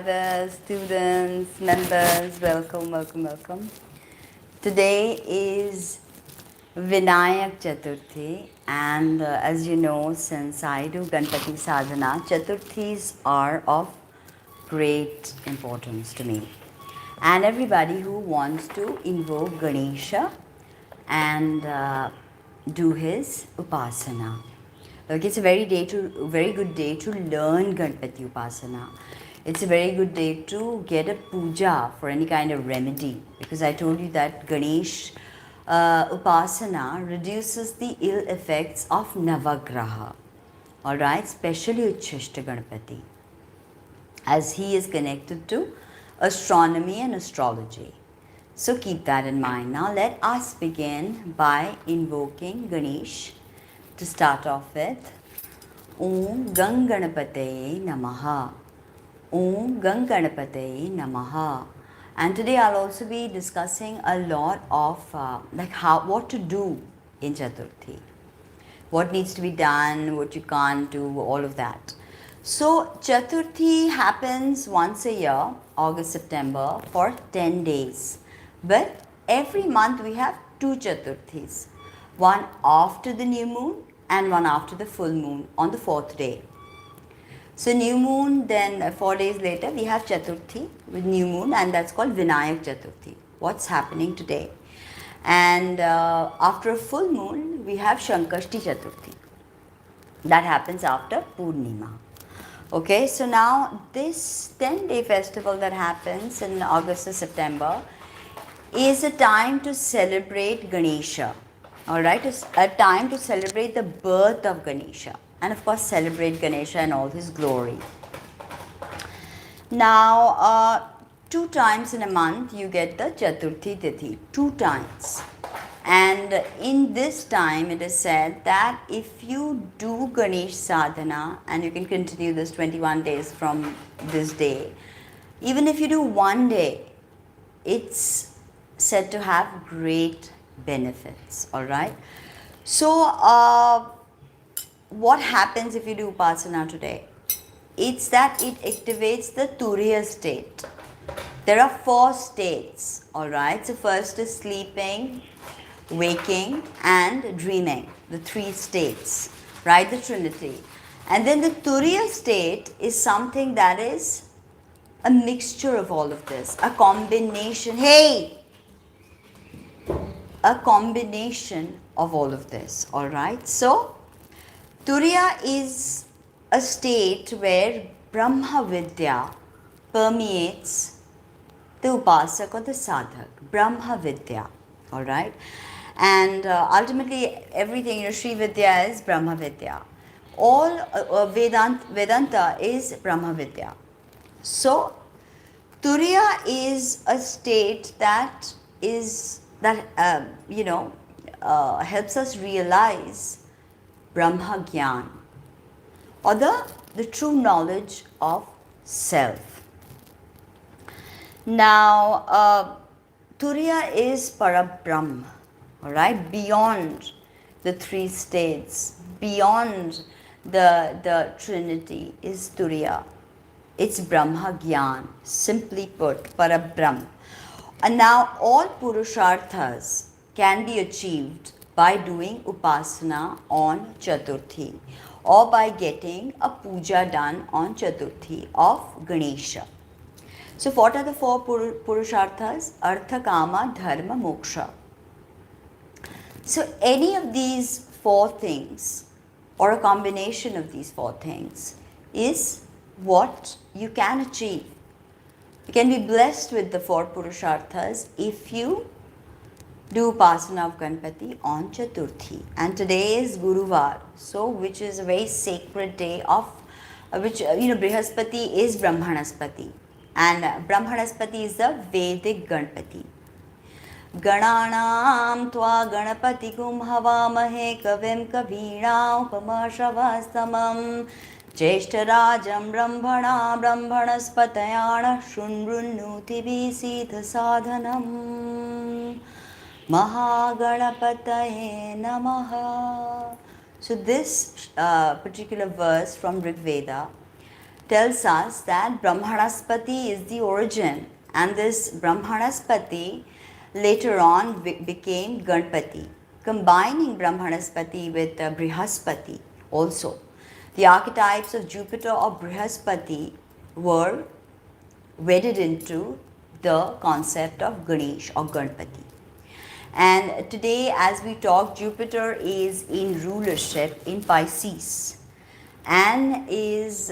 subscribers, students, members, welcome. Today is Vinayak Chaturthi, and as you know, since I do Ganpati sadhana, Chaturthis are of great importance to me. And everybody who wants to invoke Ganesha and do his upasana. Okay, it's a very good day to learn Ganpati Upasana. It's a very good day to get a puja for any kind of remedy, because I told you that Ganesh Upasana reduces the ill effects of Navagraha. Alright, especially Uchishta Ganpati, as he is connected to astronomy and astrology. So keep that in mind. Now let us begin by invoking Ganesh. To start off with, Om Ganganapataye Namaha. Om Ganganapataye Namaha. And today I'll also be discussing a lot of what to do in Chaturthi. What needs to be done, what you can't do, all of that. So Chaturthi happens once a year, August, September, for 10 days. But every month we have two Chaturthis. One after the new moon and one after the full moon on the 4th day. So new moon, then 4 days later we have Chaturthi with new moon, and that's called Vinayak Chaturthi. What's happening today? And after a full moon we have Shankashti Chaturthi. That happens after Purnima. Okay, so now this 10-day festival that happens in August and September is a time to celebrate Ganesha. Alright, it's a time to celebrate the birth of Ganesha, and of course celebrate Ganesha in all his glory. Now, 2 times in a month you get the Chaturthi Tithi, 2 times. And in this time it is said that if you do Ganesh sadhana, and you can continue this 21 days from this day, even if you do one day, it's said to have great benefits. Alright, so what happens if you do upasana today? It's that it activates the Turiya state. There are 4 states. Alright, so first is sleeping, waking and dreaming, the 3 states, right, the trinity. And then the Turiya state is something that is a mixture of all of this, a combination, a combination of all of this. Alright, so Turiya is a state where Brahma Vidya permeates the upasak or the sadhak, Brahma Vidya. Alright, and ultimately everything, Sri Vidya is Brahma Vidya. All Vedanta is Brahma Vidya. So Turiya is a state that helps us realize Brahma Gyan, or the true knowledge of self. Now, Turiya is Parabrahm, alright, beyond the 3 states, beyond the Trinity is Turiya. It's Brahma Gyan, simply put, Parabrahm. And now all purushartas can be achieved by doing upasana on Chaturthi, or by getting a puja done on Chaturthi of Ganesha. So what are the 4 purushartas? Artha, Kama, Dharma, Moksha. So any of these 4 things, or a combination of these 4 things, is what you can achieve. You can be blessed with the 4 purushartas if you do upasana of Ganpati on Chaturthi. And today is Guruvar, so which is a very sacred day of which Brihaspati is Brahmanaspati, and Brahmanaspati is the Vedic Ganpati. Gananam tva ganapati kum havamahe kavim kavina upamashravastamam Jeshtarajam brahmana brahmanaspatayana shunrunuti visitha sadhanam Mahaganapataye Namaha. So this particular verse from Rig Veda tells us that Brahmanaspati is the origin, and this Brahmanaspati later on became Ganpati, combining Brahmanaspati with Brihaspati also. The archetypes of Jupiter or Brihaspati were wedded into the concept of Ganesh or Ganpati. And today, as we talk, Jupiter is in rulership in Pisces and is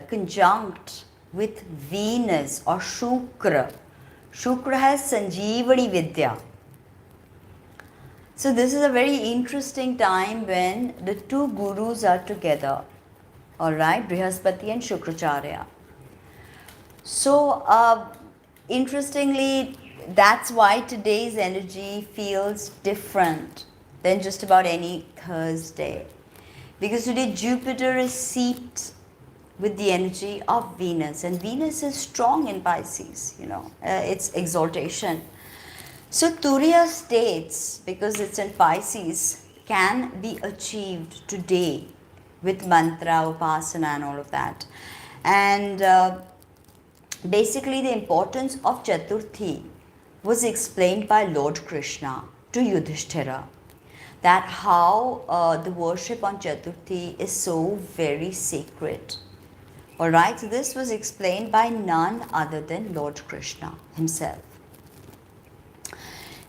conjunct with Venus or Shukra. Shukra has Sanjeevani Vidya. So this is a very interesting time when the two gurus are together. Alright, Brihaspati and Shukracharya. So interestingly, that's why today's energy feels different than just about any Thursday. Because today Jupiter is seeped with the energy of Venus, and Venus is strong in Pisces, it's exaltation. So Turiya states, because it's in Pisces, can be achieved today with mantra, upasana and all of that. And basically the importance of Chaturthi was explained by Lord Krishna to Yudhishthira, that how the worship on Chaturthi is so very sacred. Alright, so this was explained by none other than Lord Krishna himself.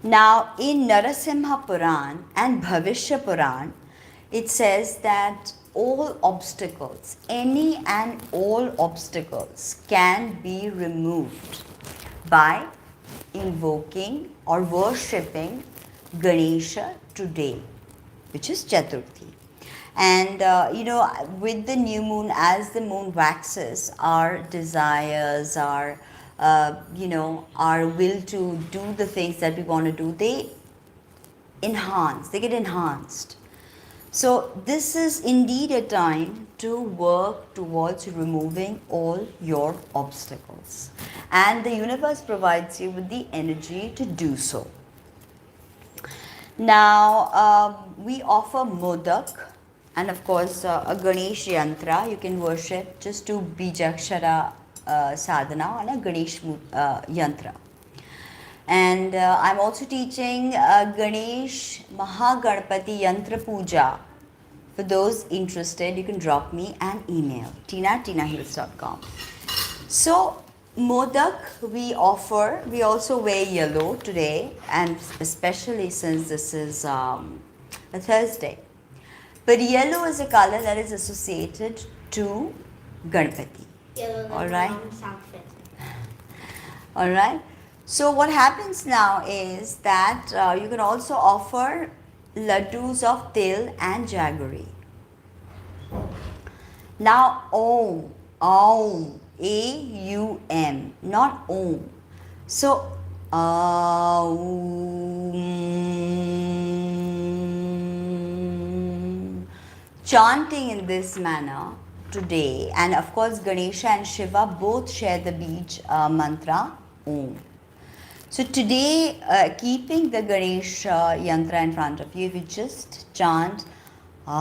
Now in Narasimha Puran and Bhavishya Puran, it says that all obstacles, any and all obstacles can be removed by invoking or worshipping Ganesha today, which is Chaturthi. And with the new moon, as the moon waxes, our desires, our will to do the things that we want to do, they get enhanced. So this is indeed a time to work towards removing all your obstacles. And the universe provides you with the energy to do so. Now, we offer modak and of course a Ganesh yantra. You can worship just to Bijakshara sadhana on a Ganesh yantra. And I'm also teaching Ganesh Mahaganpati Yantra Puja. For those interested, you can drop me an email, tina@tinahills.com. So, modak we offer. We also wear yellow today, and especially since this is a Thursday. But yellow is a color that is associated to Ganpati. Yellow, all right. Outfit. All right. So what happens now is that you can also offer laddus of til and jaggery. Now Om, A-U-M, not Om. So chanting in this manner today, and of course Ganesha and Shiva both share the Bij mantra Om. So today, keeping the Ganesh yantra in front of you, if you just chant Aum,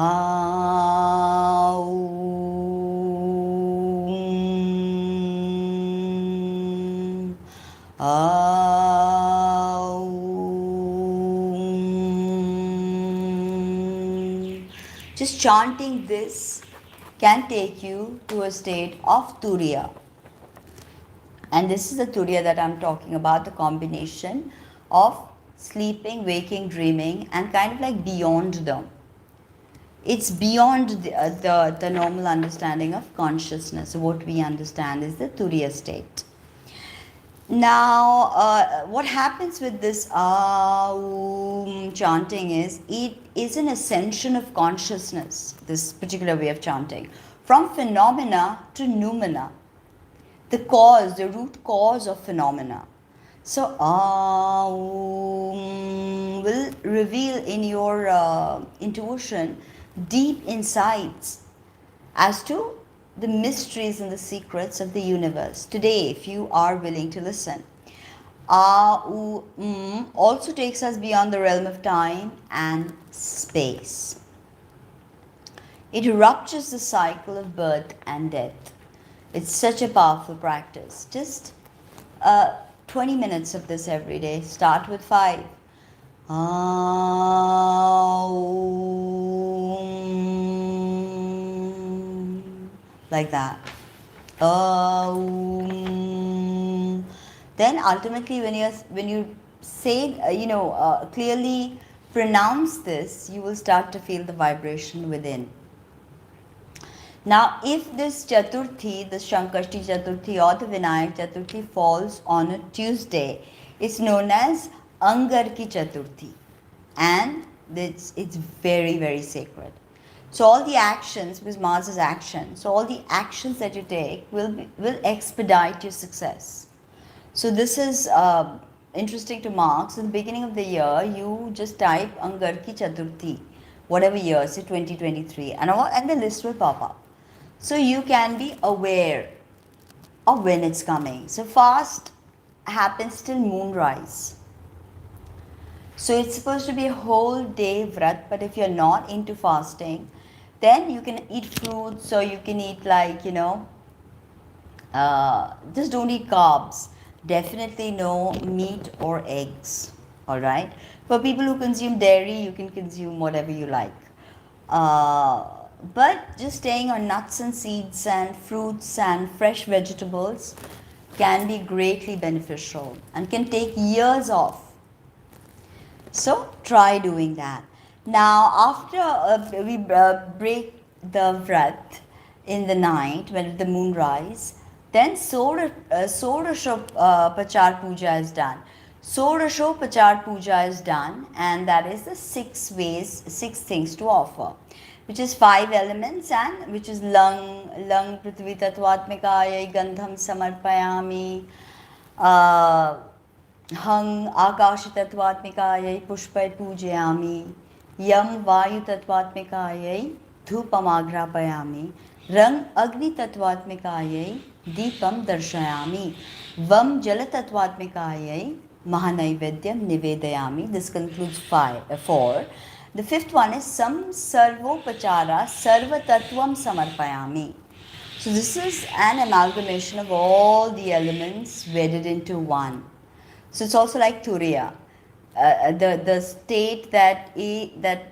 Aum. Just chanting this can take you to a state of Turiya. And this is the Turiya that I'm talking about, the combination of sleeping, waking, dreaming, and kind of like beyond them. It's beyond the normal understanding of consciousness. So what we understand is the Turiya state. Now, what happens with this chanting is, it is an ascension of consciousness, this particular way of chanting, from phenomena to noumena. The cause, the root cause of phenomena. So, will reveal in your intuition deep insights as to the mysteries and the secrets of the universe. Today, if you are willing to listen. Also takes us beyond the realm of time and space. It ruptures the cycle of birth and death. It's such a powerful practice. Just 20 minutes of this every day. Start with 5. Like that. Then ultimately, when you say clearly pronounce this, you will start to feel the vibration within. Now, if this Chaturthi, the Shankashti Chaturthi or the Vinayak Chaturthi falls on a Tuesday, it's known as Angarki Chaturthi, and it's very, very sacred. So all the actions, because Mars is action, so all the actions that you take will expedite your success. So this is interesting to mark. So in the beginning of the year, you just type Angarki Chaturthi, whatever year, say 2023, and the list will pop up. So you can be aware of when it's coming. So fast happens till moonrise. So it's supposed to be a whole day vrat, but if you're not into fasting, then you can eat fruits, or you can eat just don't eat carbs. Definitely no meat or eggs. Alright? For people who consume dairy, you can consume whatever you like. But just staying on nuts and seeds and fruits and fresh vegetables can be greatly beneficial and can take years off. So try doing that. Now after we break the vrat in the night when the moon rise, then Sodashopachar Puja is done. Sodashopachar Puja is done, and that is the 6 things to offer, which is 5 elements, and which is Lang Prithvi Tatvatmikaya Gandham Samarpayami, Hang Akash Tatvatmikaya Pushpai Pujayami, Yam Vayu Tatvatmikaya Dhupamagrapayami, Rang Agni Tatvatmikaya Deepam Darshayami, Vam Jala Tatvatmikaya Mahanaivedyam Nivedayami. This concludes 4. The 5th one is Sam Sarvopachara Sarva Tattvam Samarpayami. So this is an amalgamation of all the elements wedded into one. So it's also like Turiya, the state that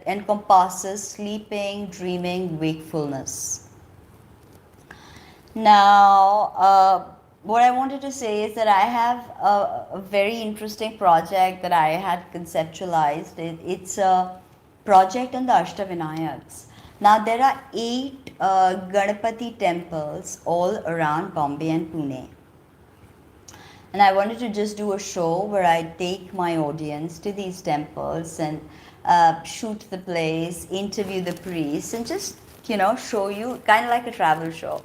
encompasses sleeping, dreaming, wakefulness. Now, what I wanted to say is that I have a very interesting project that I had conceptualized. It's a project on the Ashtavinayaks. Now, there are 8 Ganapati temples all around Bombay and Pune. And I wanted to just do a show where I take my audience to these temples and shoot the place, interview the priests, and just, show you, kind of like a travel show.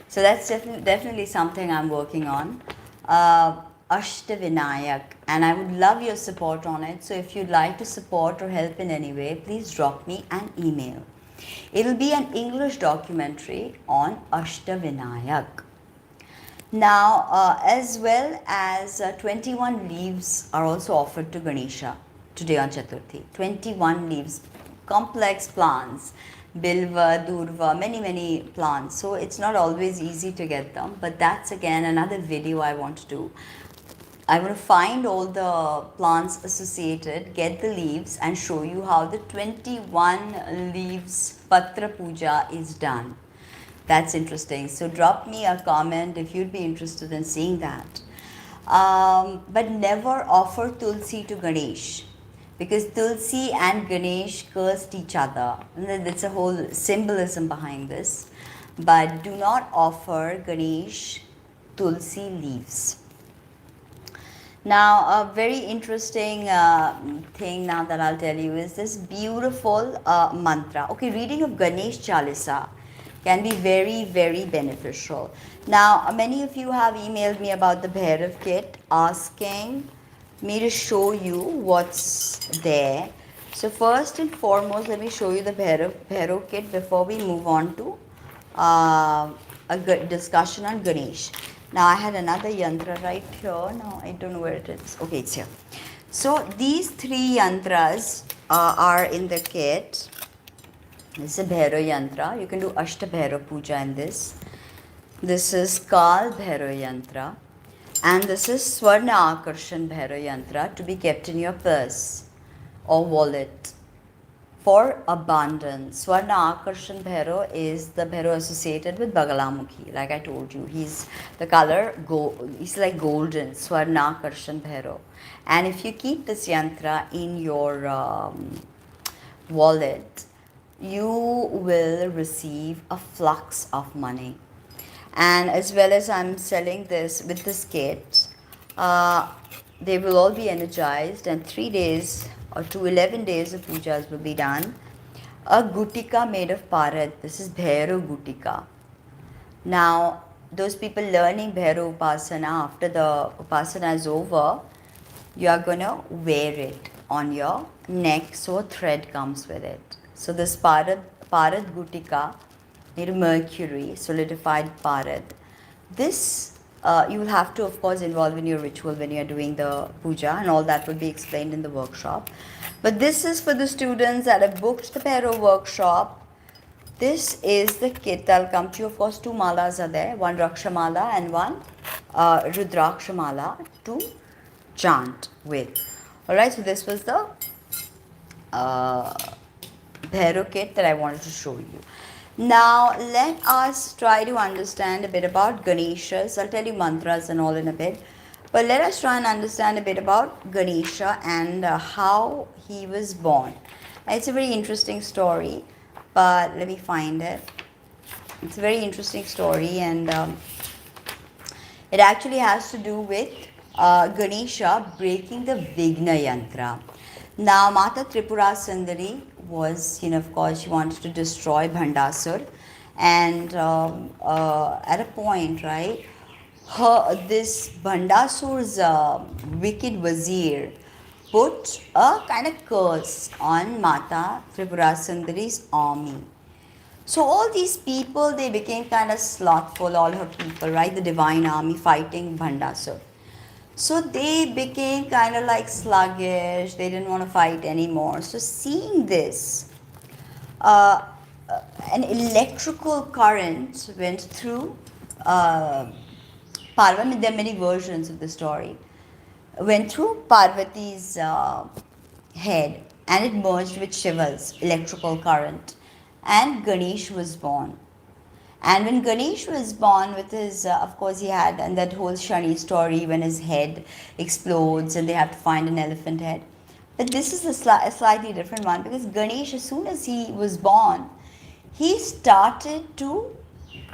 So that's definitely something I'm working on. Ashtavinayak, and I would love your support on it. So if you'd like to support or help in any way, please drop me an email. It'll be an English documentary on Ashtavinayak. Now, as well as 21 leaves are also offered to Ganesha today on Chaturthi. 21 leaves, complex plants, Bilva, Durva, many plants. So it's not always easy to get them, but that's again another video I want to do. I want to find all the plants associated, get the leaves, and show you how the 21 leaves Patra Puja is done. That's interesting. So drop me a comment if you'd be interested in seeing that. But never offer Tulsi to Ganesh, because Tulsi and Ganesh cursed each other. And that's a whole symbolism behind this. But do not offer Ganesh Tulsi leaves. Now, a very interesting thing now that I'll tell you is this beautiful mantra. Okay, reading of Ganesh Chalisa can be very, very beneficial. Now, many of you have emailed me about the Bhairav kit, asking me to show you what's there. So first and foremost, let me show you the Bhairav kit before we move on to a discussion on Ganesh. Now, I had another yantra right here. Now, I don't know where it is. Okay, it's here. So, these 3 yantras are in the kit. This is a Bhairav yantra. You can do Ashta Bhairav Puja in this. This is Kal Bhairo Yantra, and this is Swarna Akarshan Bhairo Yantra, to be kept in your purse or wallet for abundance. Swarna Akarshan Bhairo is the Bhairo associated with Bagalamukhi. Like I told you, he's the color he's like golden. Swarna Akarshan Bhairo. And if you keep this yantra in your wallet, you will receive a flux of money. And as well as I'm selling this with this kit, they will all be energized, and 3 days or to 11 days of pujas will be done. A gutika made of parad. This is Bhairo Gutika. Now, those people learning Bhairo Upasana, after the Upasana is over, you are going to wear it on your neck, so a thread comes with it. So this parad Gutika made of mercury, solidified parad. This you will have to, of course, involve in your ritual when you are doing the puja, and all that will be explained in the workshop. But this is for the students that have booked the Bhairo workshop. This is the kit. I'll come to you. Of course, 2 malas are there, one Raksha mala and one Rudraksha mala to chant with. Alright, so this was the Bhairo kit that I wanted to show you. Now, let us try to understand a bit about Ganeshas. I'll tell you mantras and all in a bit. But let us try and understand a bit about Ganesha and how he was born. It's a very interesting story, but let me find it. It's a very interesting story, and it actually has to do with Ganesha breaking the Vigna Yantra. Now, Mata Tripura Sundari was, of course, she wanted to destroy Bhandasur, and at a point, right, this Bhandasur's wicked vizier put a kind of curse on Mata Tripura Sundari's army. So all these people, they became kind of slothful, all her people, right, the divine army fighting Bhandasur. So they became kind of like sluggish, they didn't want to fight anymore. So seeing this, an electrical current went through Parvati. There are many versions of the story. Went through Parvati's head, and it merged with Shiva's electrical current, and Ganesh was born. And when Ganesh was born with his, of course he had, and that whole Shani story when his head explodes and they have to find an elephant head. But this is a slightly different one, because Ganesh, as soon as he was born, he started to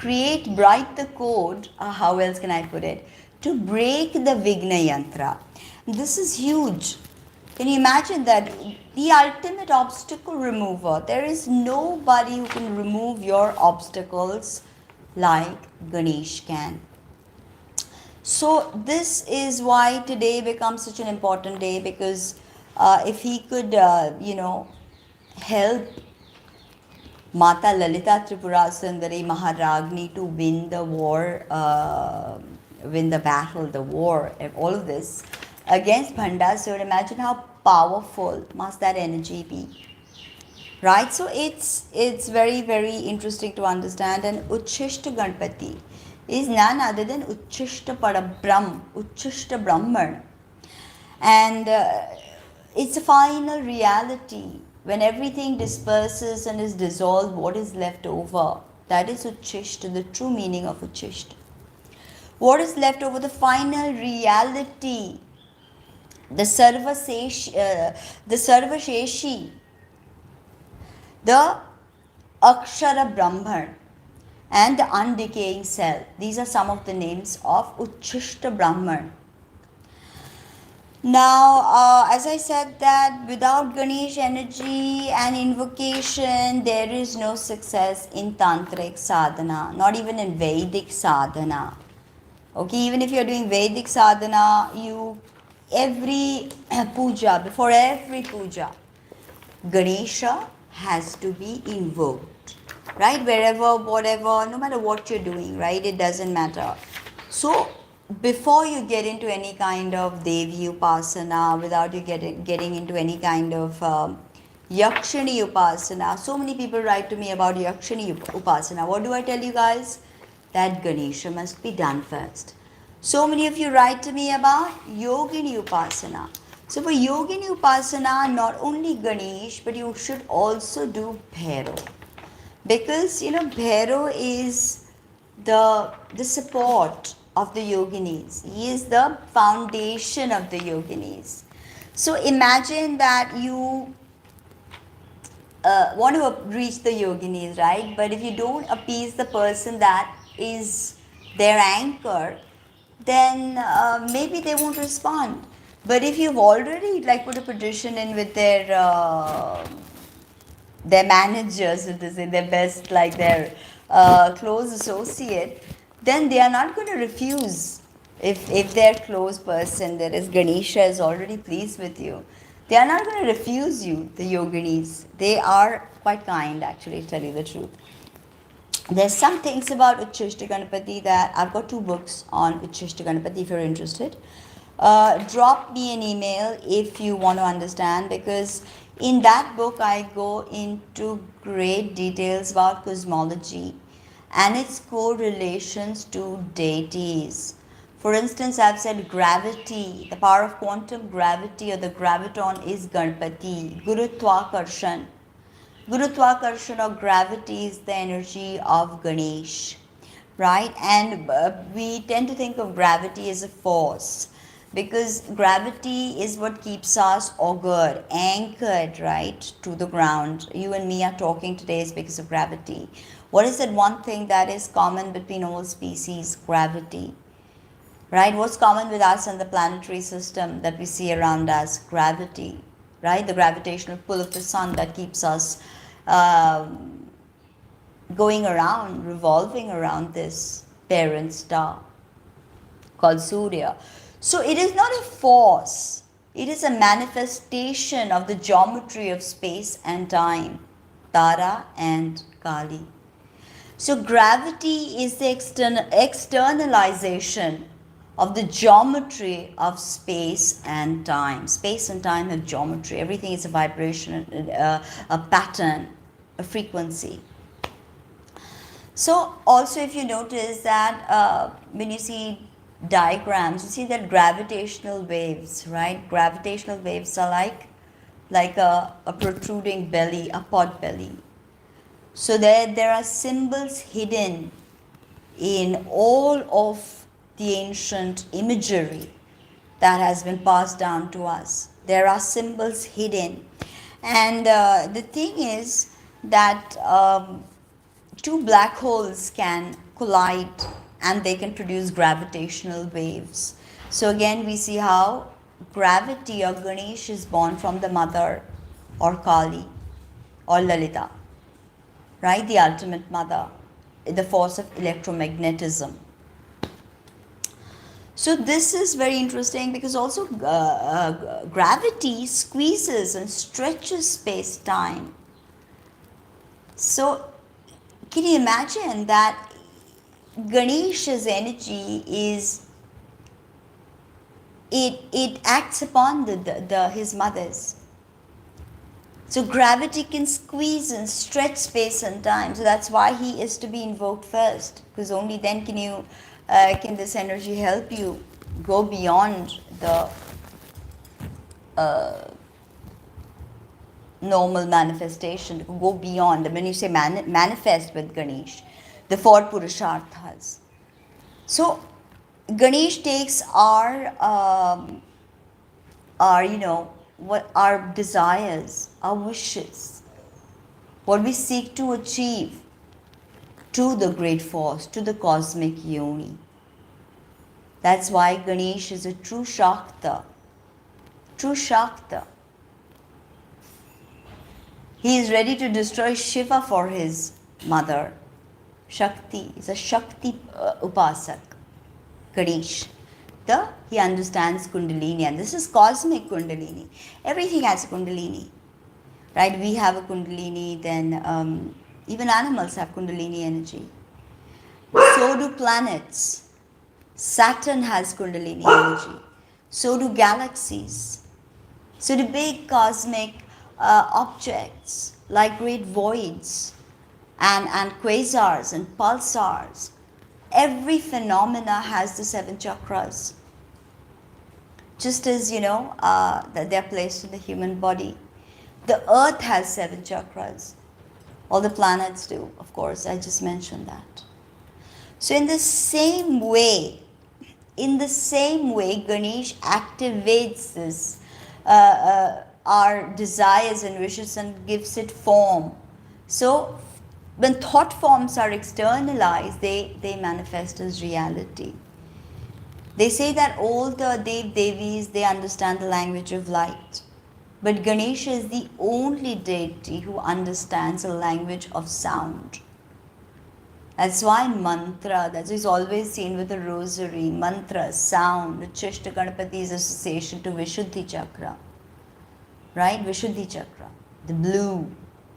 write the code, how else can I put it, to break the Vigna Yantra. This is huge. Can you imagine that? The ultimate obstacle remover. There is nobody who can remove your obstacles like Ganesh can. So this is why today becomes such an important day, because if he could, help Mata Lalita Tripura Sundari Maharagni to win the war, win the battle, the war, and all of this against Bhandasur, imagine how powerful must that energy be, right? So it's very, very interesting to understand. And Uchishta Ganpati is none other than Uchishta Parabrahm, Uchishta Brahman, and it's a final reality. When everything disperses and is dissolved, what is left over? That is Uchishta, the true meaning of Uchishta. What is left over? The final reality. The Sarvasheshi, the Akshara Brahman, and the undecaying self. These are some of the names of Uchishta Brahman. Now, as I said that without Ganesh energy and invocation, there is no success in Tantric sadhana, not even in Vedic sadhana. Okay, even if you're doing Vedic sadhana, every puja, before every puja, Ganesha has to be invoked, right? Wherever, whatever, no matter what you're doing, right? It doesn't matter. So, before you get into any kind of Devi Upasana, without you getting into any kind of Yakshini Upasana, so many people write to me about Yakshini Upasana. What do I tell you guys? that Ganesha must be done first. So many of you write to me about Yogini Upasana. So for Yogini Upasana, not only Ganesh, but you should also do Bhairav. Because, Bhairav is the support of the yoginis. He is the foundation of the yoginis. So imagine that you want to reach the yoginis, right? But if you don't appease the person that is their anchor, then maybe they won't respond. But if you've already put a petition in with their managers, so to say, their best, their close associate, then they are not going to refuse. If their close person, that is Ganesha, is already pleased with you, they are not going to refuse you, the yoginis. They are quite kind, actually, to tell you the truth. There's some things about Uchishta Ganapati that I've got 2 books on Uchishta Ganapati if you're interested. Drop me an email if you want to understand, because in that book I go into great details about cosmology and its correlations to deities. For instance, I've said gravity, the power of quantum gravity or the graviton is Ganpati, Gurutwakarshan. Gurutwakarshan or gravity is the energy of Ganesh, right? And we tend to think of gravity as a force, because gravity is what keeps us augured, anchored, right, to the ground. You and me are talking today is because of gravity. What is that one thing that is common between all species? Gravity, right? What's common with us and the planetary system that we see around us? Gravity, right? The gravitational pull of the sun that keeps us going around, revolving around this parent star called Surya. So it is not a force, it is a manifestation of the geometry of space and time, Tara and Kali. So gravity is the externalization of the geometry of space and time. Space and time have geometry. Everything is a vibration, a pattern, a frequency. So also, if you notice that when you see diagrams, you see that gravitational waves, right? Gravitational waves are like a protruding belly, a pot belly. So there are symbols hidden in all of the ancient imagery that has been passed down to us. There are symbols hidden. And the thing is that 2 black holes can collide and they can produce gravitational waves. So again, we see how gravity or Ganesh is born from the mother or Kali or Lalita, right? The ultimate mother, the force of electromagnetism. So this is very interesting because also gravity squeezes and stretches space-time. So can you imagine that Ganesha's energy is, it acts upon his mothers. So gravity can squeeze and stretch space and time. So that's why he is to be invoked first, because only then can this energy help you go beyond the normal manifestation, go beyond. When you say manifest with Ganesh, the 4 purushartas. So Ganesh takes our what our desires, our wishes, what we seek to achieve, to the great force, to the cosmic yoni. That's why Ganesh is a true Shakta. True Shakta. He is ready to destroy Shiva for his mother. Shakti is a Shakti Upasak. Ganesh. He understands Kundalini, and this is cosmic Kundalini. Everything has a Kundalini. Right? We have a Kundalini, then even animals have Kundalini energy. So do planets. Saturn has Kundalini energy. So do galaxies. So do big cosmic objects like great voids and quasars and pulsars. every phenomena has the 7 chakras. Just as, that they're placed in the human body. The earth has 7 chakras. All the planets do, of course, I just mentioned that. So in the same way, Ganesh activates this, our desires and wishes and gives it form. So when thought forms are externalized, they manifest as reality. They say that all the Devis, they understand the language of light. But Ganesha is the only deity who understands the language of sound. That's why mantra, that is always seen with a rosary, mantra, sound, Uchishta Ganapati's association to Vishuddhi Chakra. Right? Vishuddhi Chakra. The blue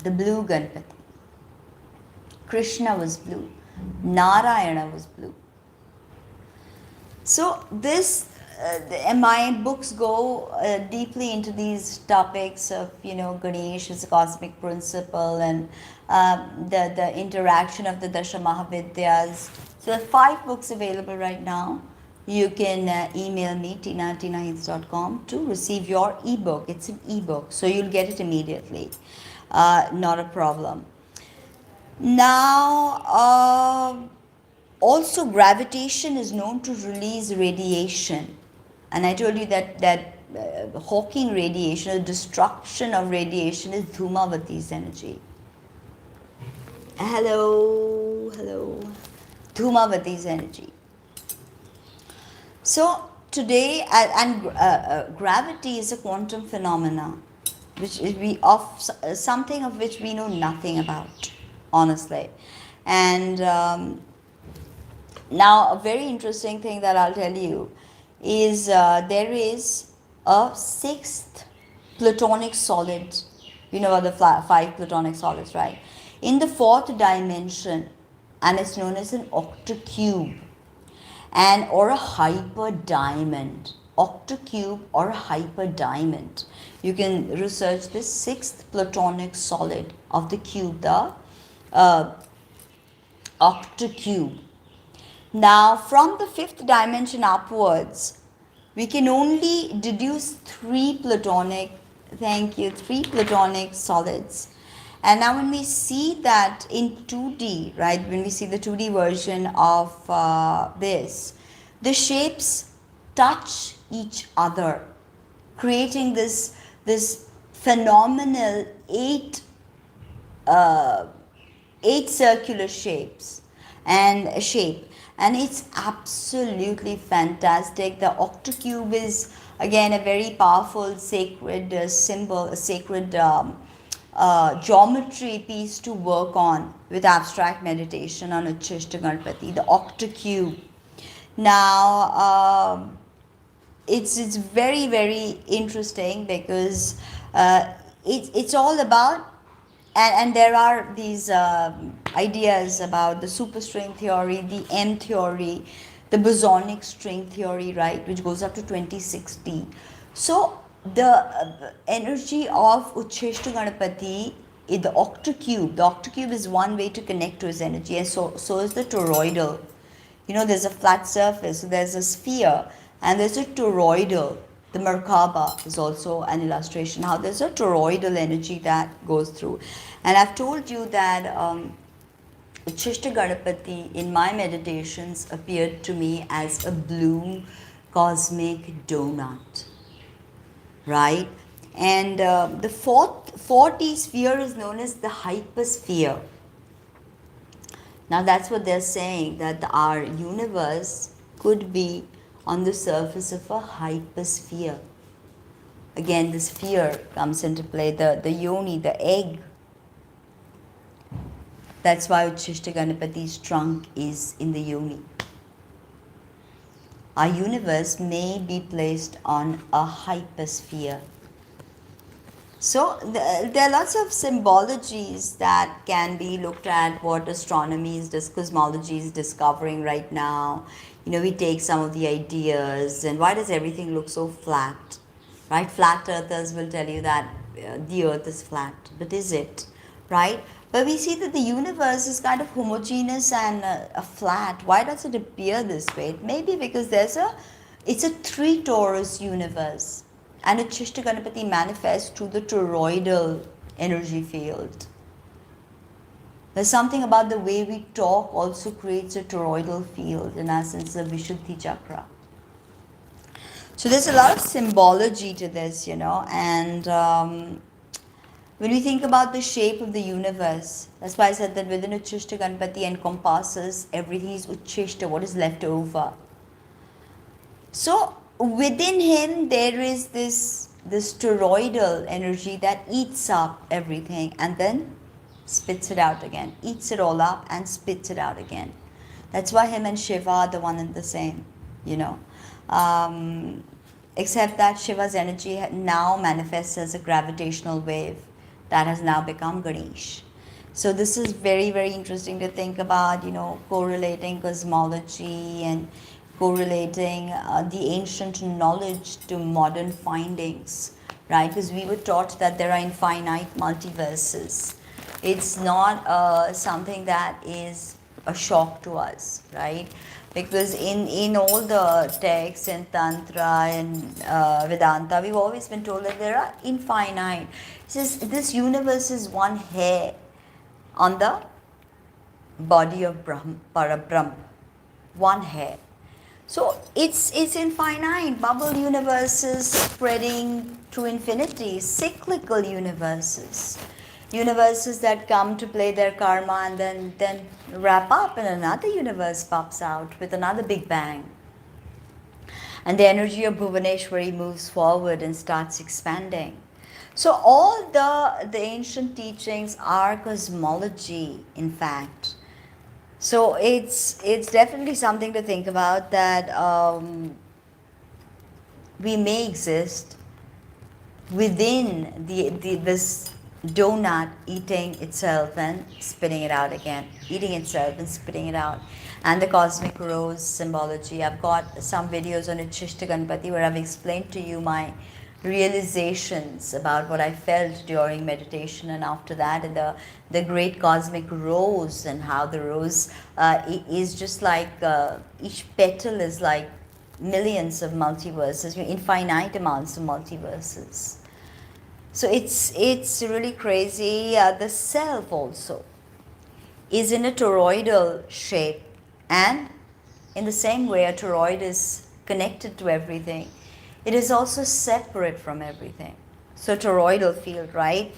Ganapati. Krishna was blue. Narayana was blue. So this, my books go deeply into these topics of, Ganesh as a cosmic principle and the interaction of the Dasha Mahavidyas. So there are 5 books available right now. You can email me, tina@tinahits.com, to receive your ebook. It's an ebook, so you'll get it immediately. Not a problem. Now, also gravitation is known to release radiation. And I told you that Hawking radiation, the destruction of radiation, is Dhumavati's energy. Hello. Dhumavati's energy. So today, gravity is a quantum phenomena, which is something of which we know nothing about, honestly. And now a very interesting thing that I'll tell you is there is a 6th platonic solid. You know about the 5 platonic solids, right? In the 4th dimension, and it's known as an octocube or a hyperdiamond. Octocube or a hyperdiamond. You can research this 6th platonic solid of the cube, the octocube. Now, from the 5th dimension upwards, we can only deduce 3 platonic solids. And now when we see that in 2D, right, when we see the 2D version of this, the shapes touch each other, creating this phenomenal 8 circular shapes and shape. And it's absolutely fantastic. The octocube is again a very powerful sacred symbol, a sacred geometry piece to work on with abstract meditation on Uchishta Ganapati, the octocube. Now, it's very, very interesting because it's all about, and there are these ideas about the superstring theory, the M theory, the bosonic string theory, right, which goes up to 2060. So the energy of Uchishta Ganapati in the octocube is one way to connect to his energy, and so is the toroidal. There's a flat surface, so there's a sphere, and there's a toroidal. The Merkaba is also an illustration how there's a toroidal energy that goes through. And I've told you that Uchishta Ganapati in my meditations appeared to me as a blue cosmic donut, right? And the 4D sphere is known as the hypersphere. Now that's what they're saying, that our universe could be on the surface of a hypersphere. Again, the sphere comes into play, the yoni, the egg. That's why Uchishta Ganapati's trunk is in the yoni. Our universe may be placed on a hypersphere. So there are lots of symbologies that can be looked at, what astronomy is, cosmology is discovering right now. We take some of the ideas, and why does everything look so flat? Right? Flat earthers will tell you that the earth is flat, but is it? Right? But we see that the universe is kind of homogeneous and a flat. Why does it appear this way? Maybe because it's a three torus universe, and a Chishta Ganapati manifests through the toroidal energy field. There's something about the way we talk also creates a toroidal field, in essence, the Vishuddhi chakra. So there's a lot of symbology to this, and when we think about the shape of the universe, that's why I said that within Uchishta Ganpati encompasses everything is Uchishta, what is left over. So within him there is this toroidal energy that eats up everything and then spits it out again, eats it all up and spits it out again. That's why him and Shiva are the one and the same, except that Shiva's energy now manifests as a gravitational wave that has now become Ganesh. So this is very, very interesting to think about, correlating cosmology and correlating the ancient knowledge to modern findings, right? Because we were taught that there are infinite multiverses. It's not something that is a shock to us, right? Because in all the texts in Tantra and Vedanta, we've always been told that there are infinite. This universe is one hair on the body of Parabrahm. One hair. So it's infinite. Bubble universes spreading to infinity, cyclical universes. Universes that come to play their karma and then wrap up and another universe pops out with another big bang. And the energy of Bhuvaneshwari moves forward and starts expanding. So all the ancient teachings are cosmology, in fact. So it's definitely something to think about, that we may exist within this donut eating itself and spitting it out again, eating itself and spitting it out. And the cosmic rose symbology. I've got some videos on Uchishta Ganpati where I've explained to you my realizations about what I felt during meditation and after that, and the great cosmic rose, and how the rose is just like each petal is like millions of multiverses, infinite amounts of multiverses. So it's really crazy. The self also is in a toroidal shape, and in the same way a toroid is connected to everything, it is also separate from everything. So toroidal field, right?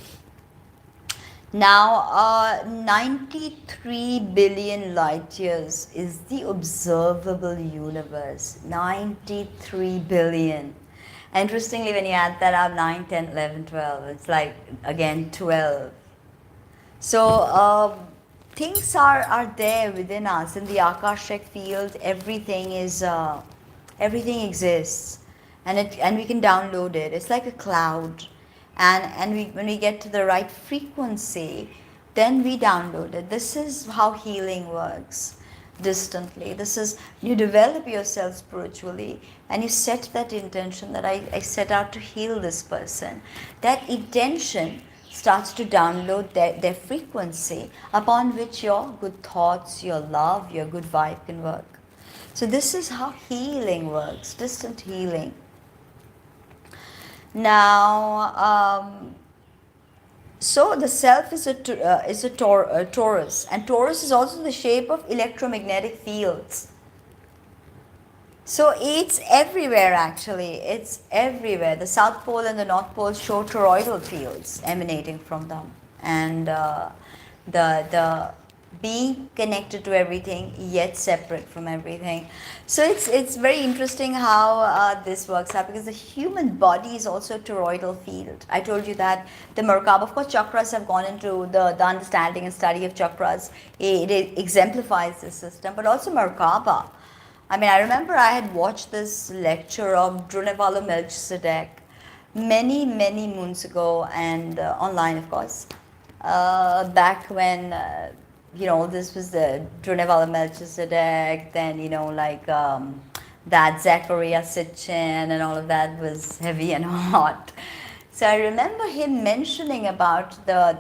Now 93 billion light years is the observable universe. 93 billion. Interestingly, when you add that up, 9, 10, 11, 12, it's like, again, 12. So things are there within us. In the Akashic field, everything exists. And we can download it. It's like a cloud. And when we get to the right frequency, then we download it. This is how healing works. Distantly. This is, you develop yourself spiritually and you set that intention that I set out to heal this person. That intention starts to download their frequency, upon which your good thoughts, your love, your good vibe can work. So this is how healing works, distant healing. Now, so the self is a torus, and torus is also the shape of electromagnetic fields. So it's everywhere, actually. It's everywhere. The South Pole and the North Pole show toroidal fields emanating from them, and the being connected to everything yet separate from everything. So it's very interesting how this works out, because the human body is also a toroidal field. I told you that the Merkaba, of course, chakras have gone into the understanding and study of chakras. It exemplifies the system, but also Merkaba. I mean, I remember I had watched this lecture of Drunevalo Melchizedek many moons ago, and online, of course, back when this was the Drunevalo Melchizedek, then that Zachariah Sitchin and all of that was heavy and hot. So I remember him mentioning about the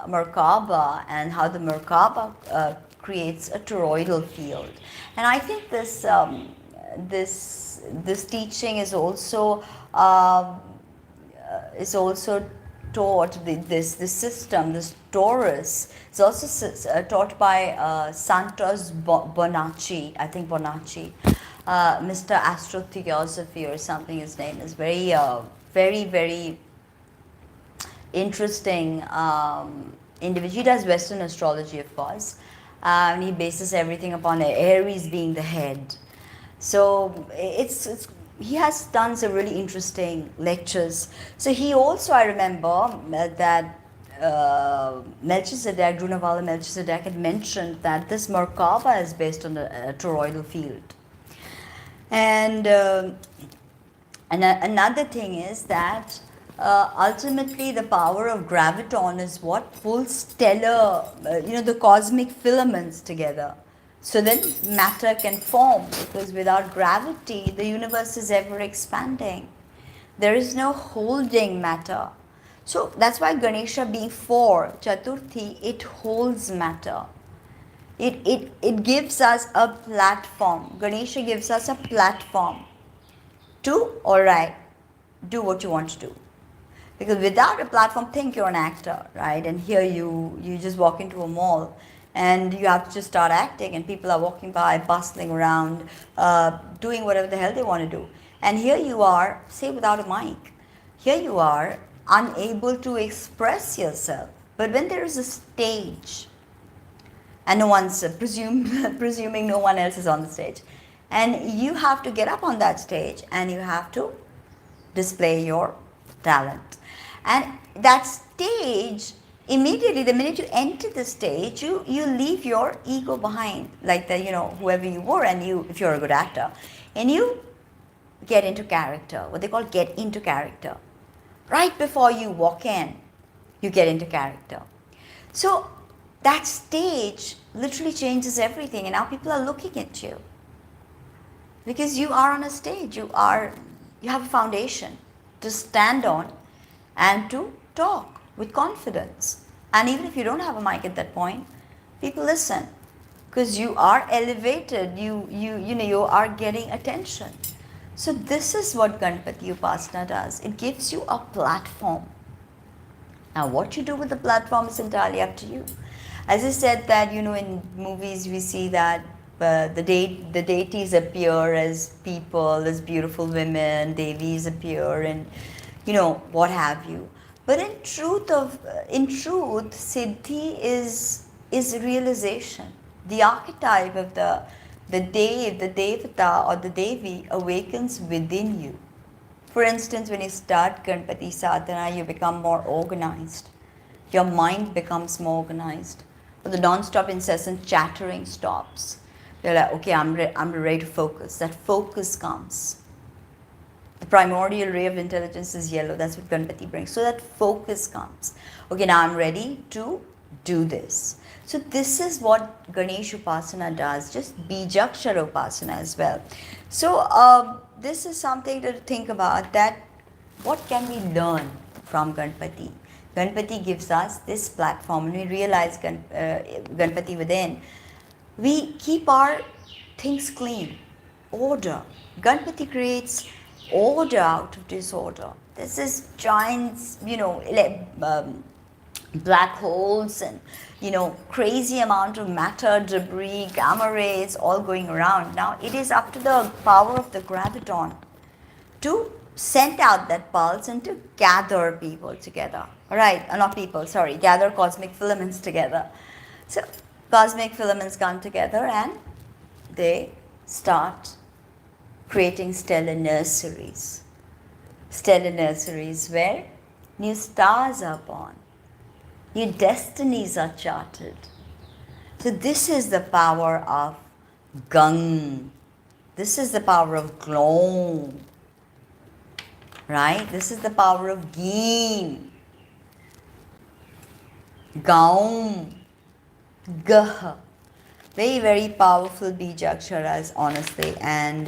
Merkaba and how the Merkaba creates a toroidal field, and I think this teaching is also taught this system, this torus is also taught by Santos Bonacci, I think Bonacci, Mr. Astrotheosophy or something. His name is very interesting individual. He does Western astrology, of course, and he bases everything upon Aries being the head. So it's he has done some really interesting lectures. So he also, I remember that Melchizedek, Drunavala Melchizedek had mentioned that this Merkaba is based on the toroidal field. And another thing is that ultimately the power of graviton is what pulls stellar, the cosmic filaments together. So then matter can form, because without gravity, the universe is ever expanding. There is no holding matter. So that's why Ganesha being 4, Chaturthi, it holds matter. It gives us a platform. Ganesha gives us a platform to, alright, do what you want to do. Because without a platform, think you're an actor, right? And here you just walk into a mall and you have to just start acting, and people are walking by, bustling around, doing whatever the hell they want to do. And here you are, say without a mic, here you are unable to express yourself. But when there is a stage, and no one's presuming no one else is on the stage, and you have to get up on that stage and you have to display your talent. And that stage, immediately the minute you enter the stage, you leave your ego behind, like whoever you were, and if you're a good actor, and you get into character, what they call get into character. Right before you walk in, you get into character. So that stage literally changes everything, and now people are looking at you. Because you are on a stage, you have a foundation to stand on and to talk with confidence. And even if you don't have a mic at that point, people listen, because you are elevated, you are getting attention. So this is what Ganpati Upasana does. It gives you a platform. Now what you do with the platform is entirely up to you. As I said that, in movies we see that the deities appear as people, as beautiful women, devis appear, and what have you. But in truth, Siddhi is realization. The archetype of the Dev, the Devata or the Devi awakens within you. For instance, when you start Ganpati sadhana, you become more organized. Your mind becomes more organized. The non-stop incessant chattering stops. You're like, okay, I'm ready to focus. That focus comes. The primordial ray of intelligence is yellow. That's what Ganpati brings. So that focus comes. Okay, now I'm ready to do this. So this is what Ganesh Upasana does, just Bijakshara Upasana as well. So this is something to think about, that what can we learn from Ganpati? Ganpati gives us this platform. When we realize Ganpati within, we keep our things clean, order. Ganpati creates order out of disorder. This is giants, black holes and, crazy amount of matter, debris, gamma rays all going around. Now it is up to the power of the graviton to send out that pulse and to gather people together. Right, not people, sorry, gather cosmic filaments together. So cosmic filaments come together and they start creating stellar nurseries. Stellar nurseries where new stars are born, new destinies are charted. So this is the power of Gang. This is the power of Glom. Right? This is the power of Geem. Gaum. Gah. Very, very powerful Bijaksharas, honestly. And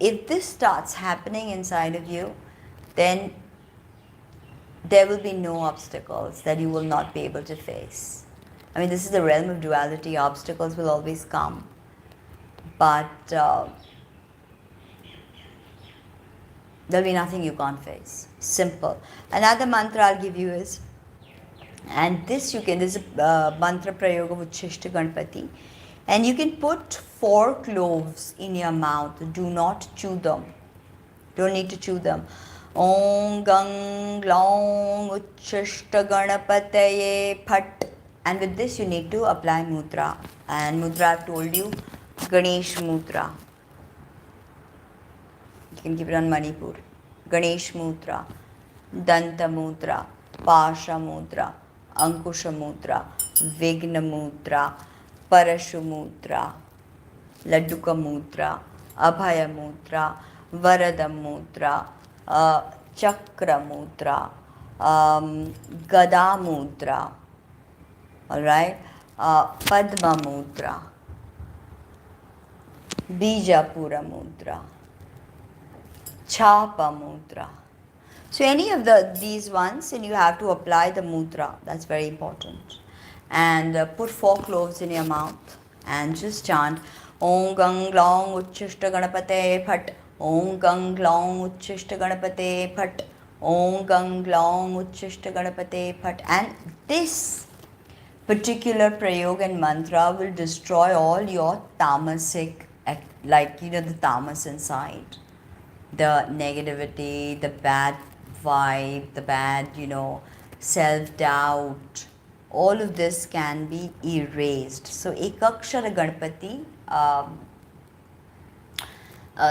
if this starts happening inside of you, then there will be no obstacles that you will not be able to face. I mean, this is the realm of duality. Obstacles will always come. But there'll be nothing you can't face. Simple. Another mantra I'll give you is, and this you can, this is mantra prayoga with Uchishta Ganpati. And you can put 4 cloves in your mouth. Do not chew them. Don't need to chew them. Om Gang Long Uchishta Ganapataye Phat. And with this you need to apply mudra. And mudra I've told you, Ganesh mudra. You can keep it on Manipur. Ganesh mudra, Danta mudra, Pasha mudra, Ankusha mudra, Vigna mudra, Parashu mudra, Ladduka mudra, Abhaya mudra, Varada mudra, Chakra mudra, Gada mudra, alright, Padma mudra, Bija Pura mudra, Chapa mudra. So any of these ones, and you have to apply the mudra. That's very important. And put 4 cloves in your mouth and just chant Om Gang Long Uchishta Ganapate Phat. Om Gang Long Uchishta Ganapate Phat. Om Gang Long Uchishta Ganapate Phat. And this particular prayog and mantra will destroy all your tamasic, like the tamas inside. The negativity, the bad vibe, the bad, self-doubt, all of this can be erased. So, Ekakshara Ganpati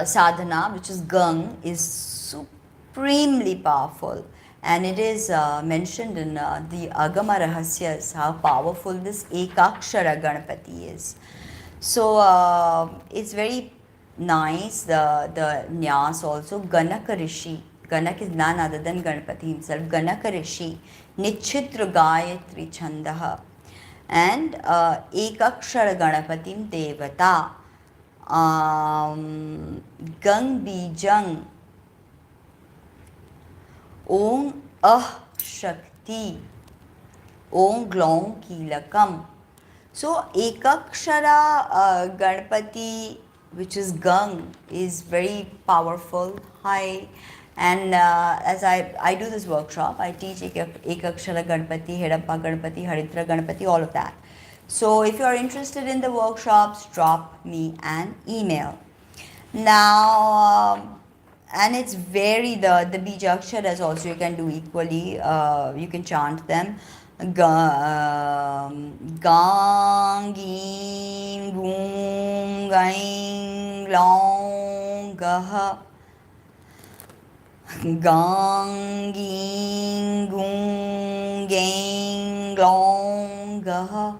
sadhana, which is Gang, is supremely powerful. And it is mentioned in the Agama Rahasyas how powerful this Ekakshara Ganpati is. So, it's very nice, the Nyas also. Ganaka Rishi, Ganak is none other than Ganpati himself. Ganaka Rishi, Nichitra Gayatri Chandaha, and Ekakshara Ganapatim Devata, Gang Bijang, Om Shakti, Om Glong Kilakam. So Ekakshara Ganpati, which is Gang, is very powerful, high. And as I do this workshop, I teach Ekakshara Ganpati, Hedappa Ganpati, Haritra Ganpati, all of that. So if you are interested in the workshops, drop me an email. Now, and it's very, the Bijaksharas also you can do equally, you can chant them. Gang, Gim, Gum, Gaing, Long, Gaha. Gang, Gim, Gum, Gaing, Long, Gaha.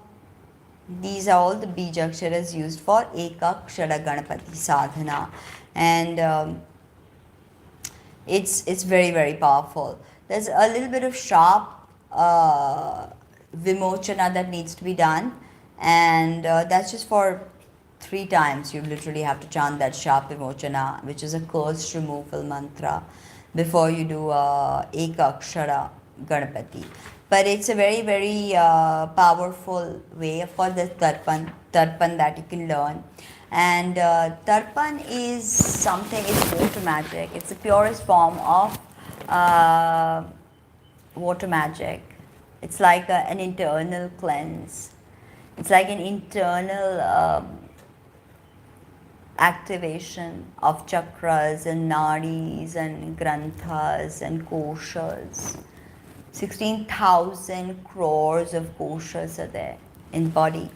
These are all the Bijaksharas used for Ekakshara Ganapati sadhana. And it's very, very powerful. There's a little bit of sharp vimochana that needs to be done, and that's just for 3 times. You literally have to chant that sharp vimochana, which is a curse removal mantra, before you do Ekakshara Ganapati. But it's a very, very powerful way. Of course, there's Tarpan that you can learn. And Tarpan is something, it's water magic. It's the purest form of water magic. It's like an internal cleanse. It's like an internal activation of chakras and nadis and granthas and koshas. 16,000 crores of koshas are there in body.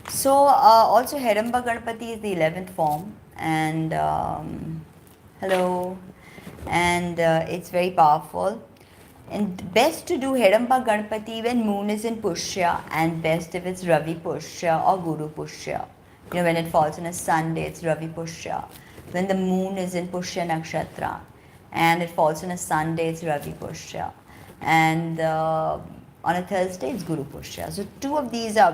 So also Hidamba Ganpati is the 11th form, and hello, and it's very powerful. And best to do Hidamba Ganpati when moon is in Pushya, and best if it's Ravi Pushya or Guru Pushya. When it falls on a Sunday, it's Ravi Pushya. When the moon is in Pushya Nakshatra and it falls on a Sunday, it's Ravi Pushya. And on a Thursday, it's Guru Pushya. So 2 of these are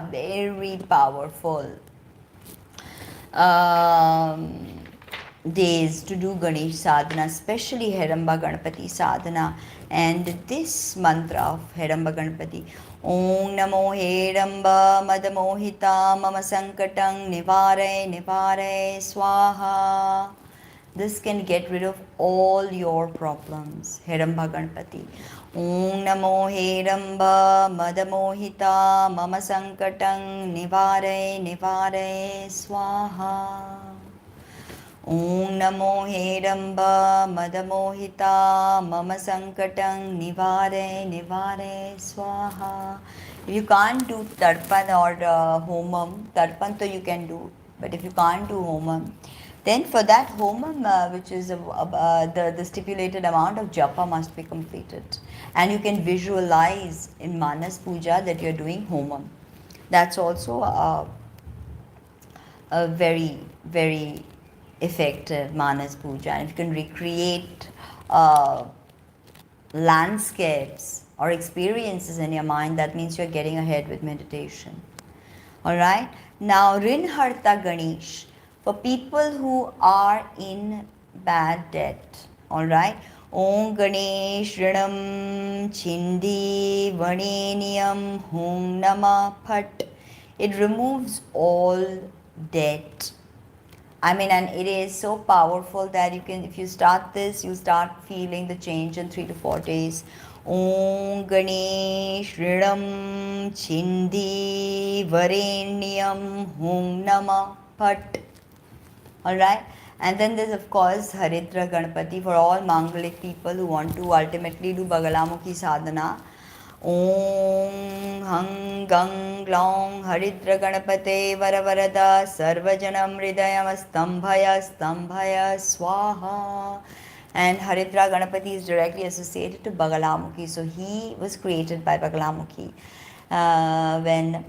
days to do Ganesh sadhana, especially Heramba Ganapati sadhana. And this mantra of Heramba Ganapati, Om Namo Heramba Madamohita Mama Sankatang Nivare Nivare Swaha. This can get rid of all your problems. Heramba Ganapati. Om Namo Heramba Madamohita Mama Sankatang Nivare Nivare Swaha. Om Namo Heramba Madamohita Mama Sankatang Nivare Nivare Swaha. If you can't do Tarpan or Homam, Tarpan to you can do, but if you can't do Homam, then for that Homam, which is the stipulated amount of japa must be completed. And you can visualize in Manas Puja that you're doing Homam. That's also a very, very effective Manas Puja. And if you can recreate landscapes or experiences in your mind, that means you're getting ahead with meditation. Alright? Now, Rinharta Ganesh, for people who are in bad debt. Alright? Om Ganesh Rinam Chindi Vaneniyam Hum Nama Phat. It removes all debt. I mean, and it is so powerful that you can, if you start this, you start feeling the change in 3 to 4 days. Om Ganesh Ridam Chindi Varenyam Hum Nama Phat. Alright? And then there's of course Haridra Ganapati for all Mangalic people who want to ultimately do Bagalamukhi sadhana. Om Hang Gang Glong Haridra Ganapate Varavarada Sarvajanam Hridayam Stambhaya Stambhaya Swaha. And Haridra Ganapati is directly associated to Bagalamukhi. So he was created by Bagalamukhi. When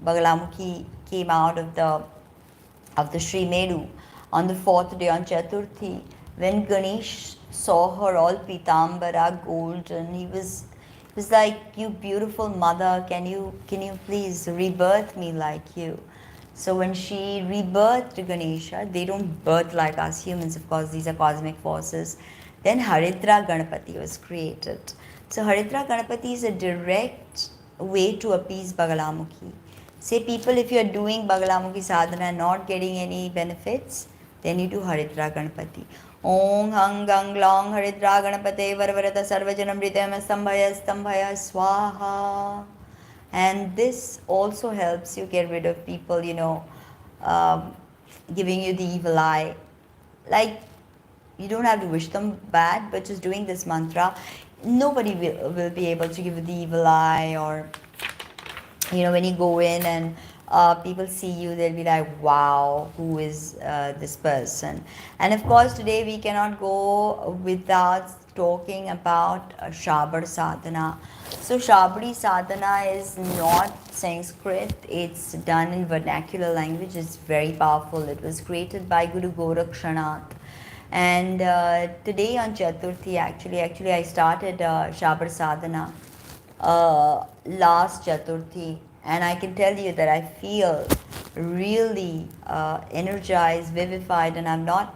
Bagalamukhi came out of the Sri Meru on the 4th day on Chaturthi, when Ganesh saw her all pitambara golden, he was like, you beautiful mother, can you please rebirth me like you? So when she rebirthed Ganesha, they don't birth like us humans, of course, these are cosmic forces. Then Haridra Ganapati was created. So Haridra Ganapati is a direct way to appease Bagalamukhi. Say people, if you are doing Bagalamukhi sadhana and not getting any benefits, then you do Haridra Ganapati. Om Hang Gang Long Haridra Ganapate Varvarata Sarvajanam Hridayam Stambhaya Stambhaya Swaha. And this also helps you get rid of people, giving you the evil eye. Like, you don't have to wish them bad, but just doing this mantra, nobody will be able to give you the evil eye. Or, when you go in and people see you, they'll be like, wow, who is this person? And of course, today we cannot go without talking about Shabri sadhana. So Shabri sadhana is not Sanskrit, it's done in vernacular language. It's very powerful. It was created by Guru Gorakshanath. And today on Chaturthi, actually I started Shabri sadhana last Chaturthi. And I can tell you that I feel really energized, vivified, and I've not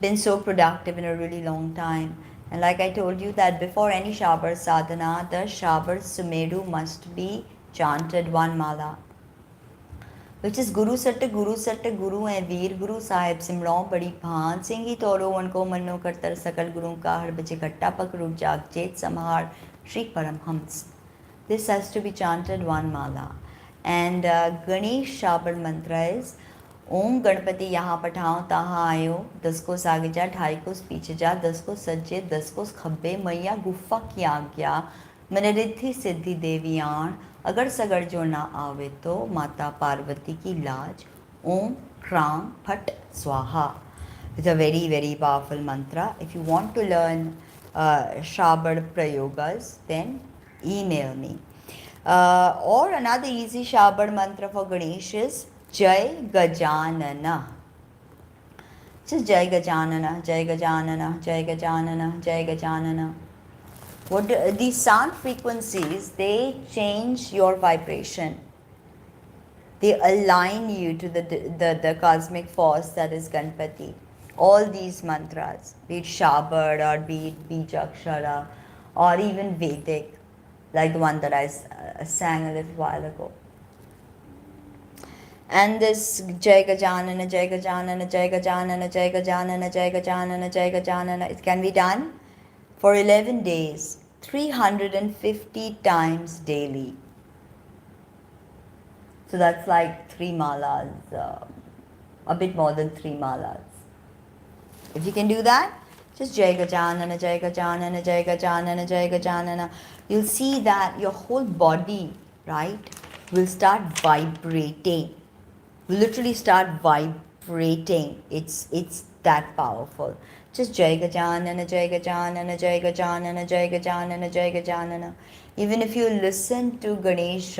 been so productive in a really long time. And like I told you that before any Shabri sadhana, the Shabri Sumeru must be chanted one mala, which is Guru Satta Guru Satta Guru and Veer Guru Sahib Simron Badi Bhaan Singhi Toro Vanko Mano Kartar Sakal Guru Ka Har Bache Ghatta Pakru Jag Jet Samhar Shri Paramhams. This has to be chanted one mala. And Ganesh Shabri mantra is Om Ganapati Yaha Pathaon Taha Ayo, 10 ko Saage Ja, 2.5 ko Piche Ja, 10 ko Sajje, 10 ko Khabbe, Maiya Guffa Kiya Gya, Manariddhi Siddhi Deviyaan, Agar Sagar Jo Na Aave To, Mata Parvati Ki Laaj, Om Kram Phat Swaha. It's a very, very powerful mantra. If you want to learn Shabri Prayogas, then email me. Or another easy Shabri mantra for Ganesh is Jai Gajanana. Just Jai Gajanana, Jai Gajanana, Jai Gajanana, Jai Gajanana. These sound frequencies, they change your vibration. They align you to the cosmic force that is Ganpati. all these mantras, be it Shabad or be it Bija or even Vedic, like the one that I sang a little while ago. And this Jai Gajanana, Jai Gajanana, Jai Gajanana, Jai Gajanana, Jai Gajanana, Jai Gajanana, it can be done for 11 days, 350 times daily. So that's like 3 malas, a bit more than 3 malas. If you can do that, just Jai Gajanana, Jai Gajanana, Jai Gajanana, Jai Gajanana. You'll see that your whole body, right, will start vibrating. Will literally start vibrating. It's that powerful. Just Jai Gajanana, Jai Gajanana, Jai Gajanana, Jai Gajanana, Jai Gajanana. Even if you listen to Ganesh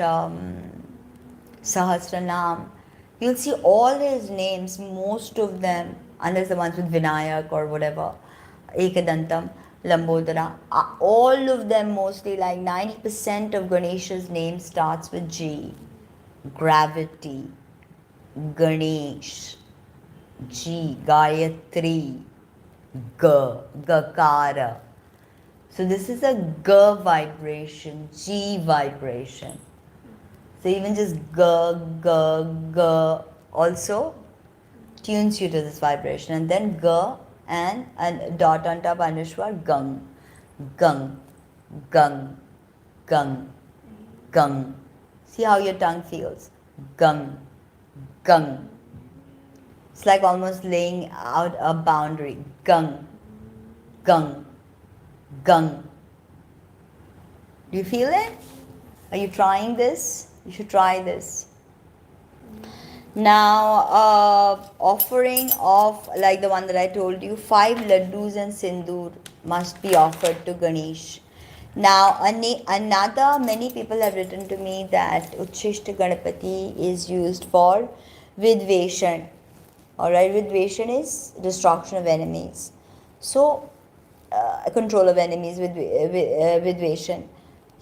Sahasranam, you'll see all his names, most of them, unless the ones with Vinayak or whatever, Ekadantam, Lambodara, all of them mostly, like 90% of Ganesha's name starts with G. Gravity, Ganesh, G, Gayatri, G, Gakara. So this is a G vibration, G vibration. So even just G, G, G also tunes you to this vibration. And then G and dot on top Anushwar, Gung, Gung, Gung, Gung, Gung. See how your tongue feels. Gung, Gung. It's like almost laying out a boundary. Gung, Gung, Gung. Do you feel it? Are you trying this? You should try this. Now, offering of, like the one that I told you, 5 laddus and sindoor must be offered to Ganesh. Now, another, many people have written to me that Uchishta Ganapati is used for Vidveshan. Alright, Vidveshan is destruction of enemies. So, control of enemies with Vidveshan.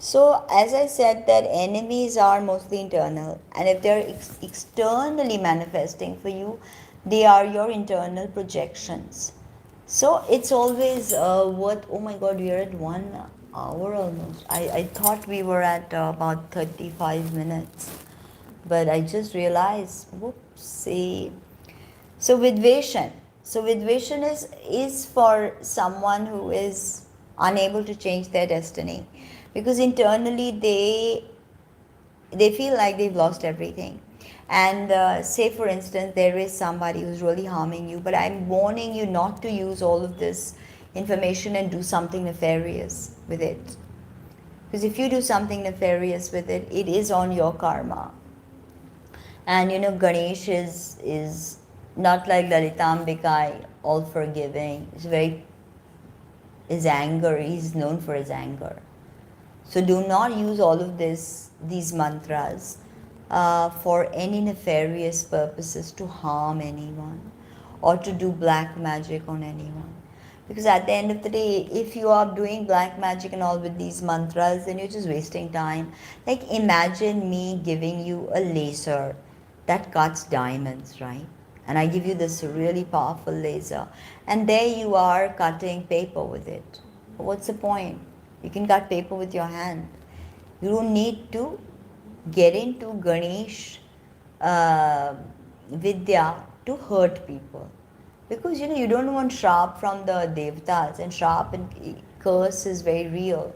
So, as I said, that enemies are mostly internal, and if they are externally manifesting for you, they are your internal projections. So, it's always worth, oh my god, we are at 1 hour almost. I thought we were at about 35 minutes, but I just realized, whoopsie. So, Vidveshan. So, Vidveshan is for someone who is unable to change their destiny. Because internally they feel like they've lost everything. And say for instance, there is somebody who's really harming you, but I'm warning you not to use all of this information and do something nefarious with it. Because if you do something nefarious with it, it is on your karma. And you know, Ganesh is not like Lalitambikai, all forgiving. His anger, he's known for his anger. So do not use all of these mantras for any nefarious purposes to harm anyone or to do black magic on anyone. Because at the end of the day, if you are doing black magic and all with these mantras, then you're just wasting time. Like imagine me giving you a laser that cuts diamonds, right? And I give you this really powerful laser. And there you are cutting paper with it. What's the point? You can cut paper with your hand. You don't need to get into Ganesh Vidya to hurt people. Because you know, you don't want sharp from the Devtas, and sharp and curse is very real.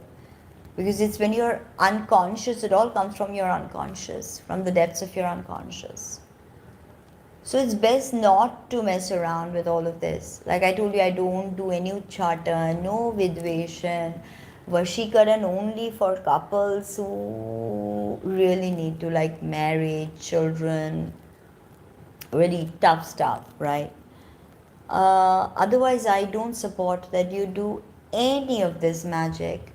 Because it's when you're unconscious, it all comes from your unconscious, from the depths of your unconscious. So it's best not to mess around with all of this. Like I told you, I don't do any uchata, no vidveshan, Vashikaran only for couples who really need to, like marriage, children, really tough stuff, right? Otherwise, I don't support that you do any of this magic,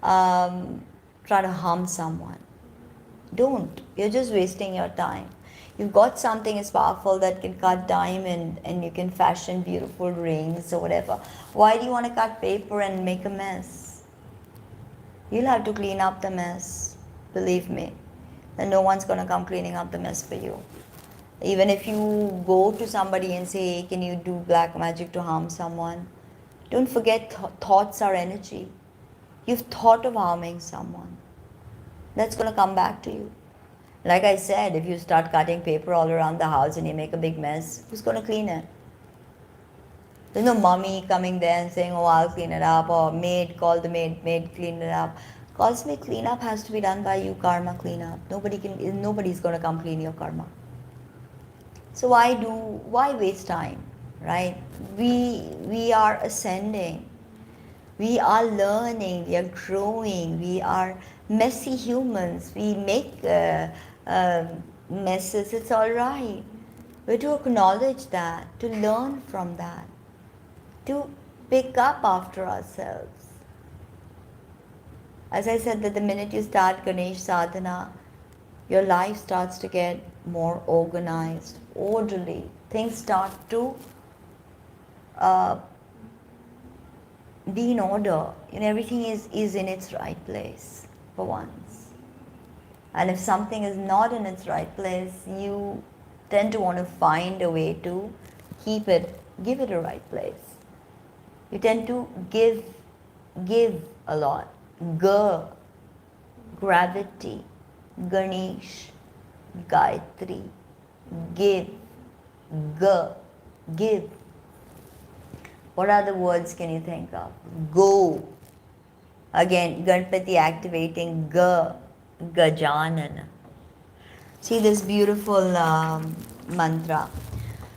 try to harm someone. Don't. You're just wasting your time. You've got something as powerful that can cut diamond and you can fashion beautiful rings or whatever. Why do you want to cut paper and make a mess? You'll have to clean up the mess. Believe me. And no one's going to come cleaning up the mess for you. Even if you go to somebody and say, hey, can you do black magic to harm someone? Don't forget thoughts are energy. You've thought of harming someone. That's going to come back to you. Like I said, if you start cutting paper all around the house and you make a big mess, who's going to clean it? There's no mummy coming there and saying, oh, I'll clean it up, or maid, call the maid clean it up. Cosmic cleanup has to be done by you, karma cleanup. Nobody's going to come clean your karma. So why waste time, right? We are ascending. We are learning, we are growing, we are messy humans, we make messes, it's all right. We're to acknowledge that, to learn from that, to pick up after ourselves. As I said, that the minute you start Ganesh sadhana, your life starts to get more organized, orderly. Things start to be in order, and everything is in its right place for once. And if something is not in its right place, you tend to want to find a way to give it a right place. You tend to give a lot. Gravity, Ganesh, Gayatri, give. What other words can you think of? Go. Again, Ganpati activating Gajanana. See this beautiful mantra.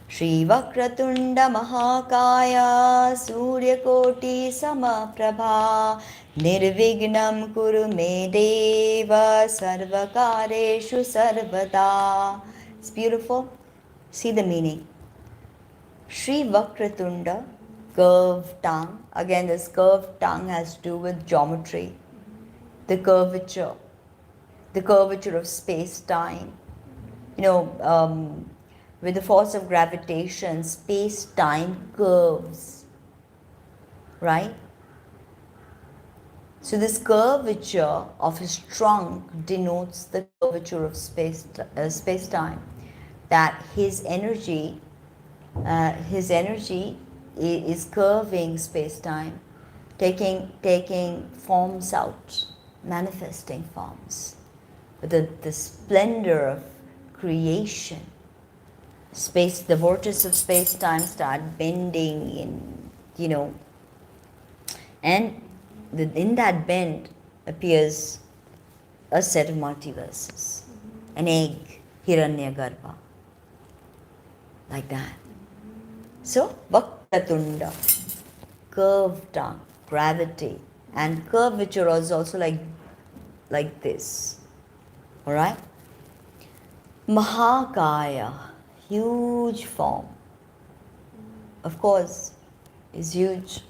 Shri Vakratunda Mahakaya Suryakoti Samaprabha Nirvignam Kuru Me Deva Sarvakareshu Sarvada. It's beautiful. See the meaning. Shri Vakratunda, curved tongue. Again, this curved tongue has to do with geometry, the curvature of space-time. With the force of gravitation, space-time curves, right? So this curvature of his trunk denotes the curvature of space-time, that his energy is curving space-time, taking forms out, manifesting forms. With the splendor of creation, the vortex of space-time start bending and in that bend appears a set of multiverses, an egg, Hiranyagarbha, like that. So, Vakratunda, curved tongue, gravity, and curvature is also like this. Alright? Mahakaya, huge form. Of course, is huge.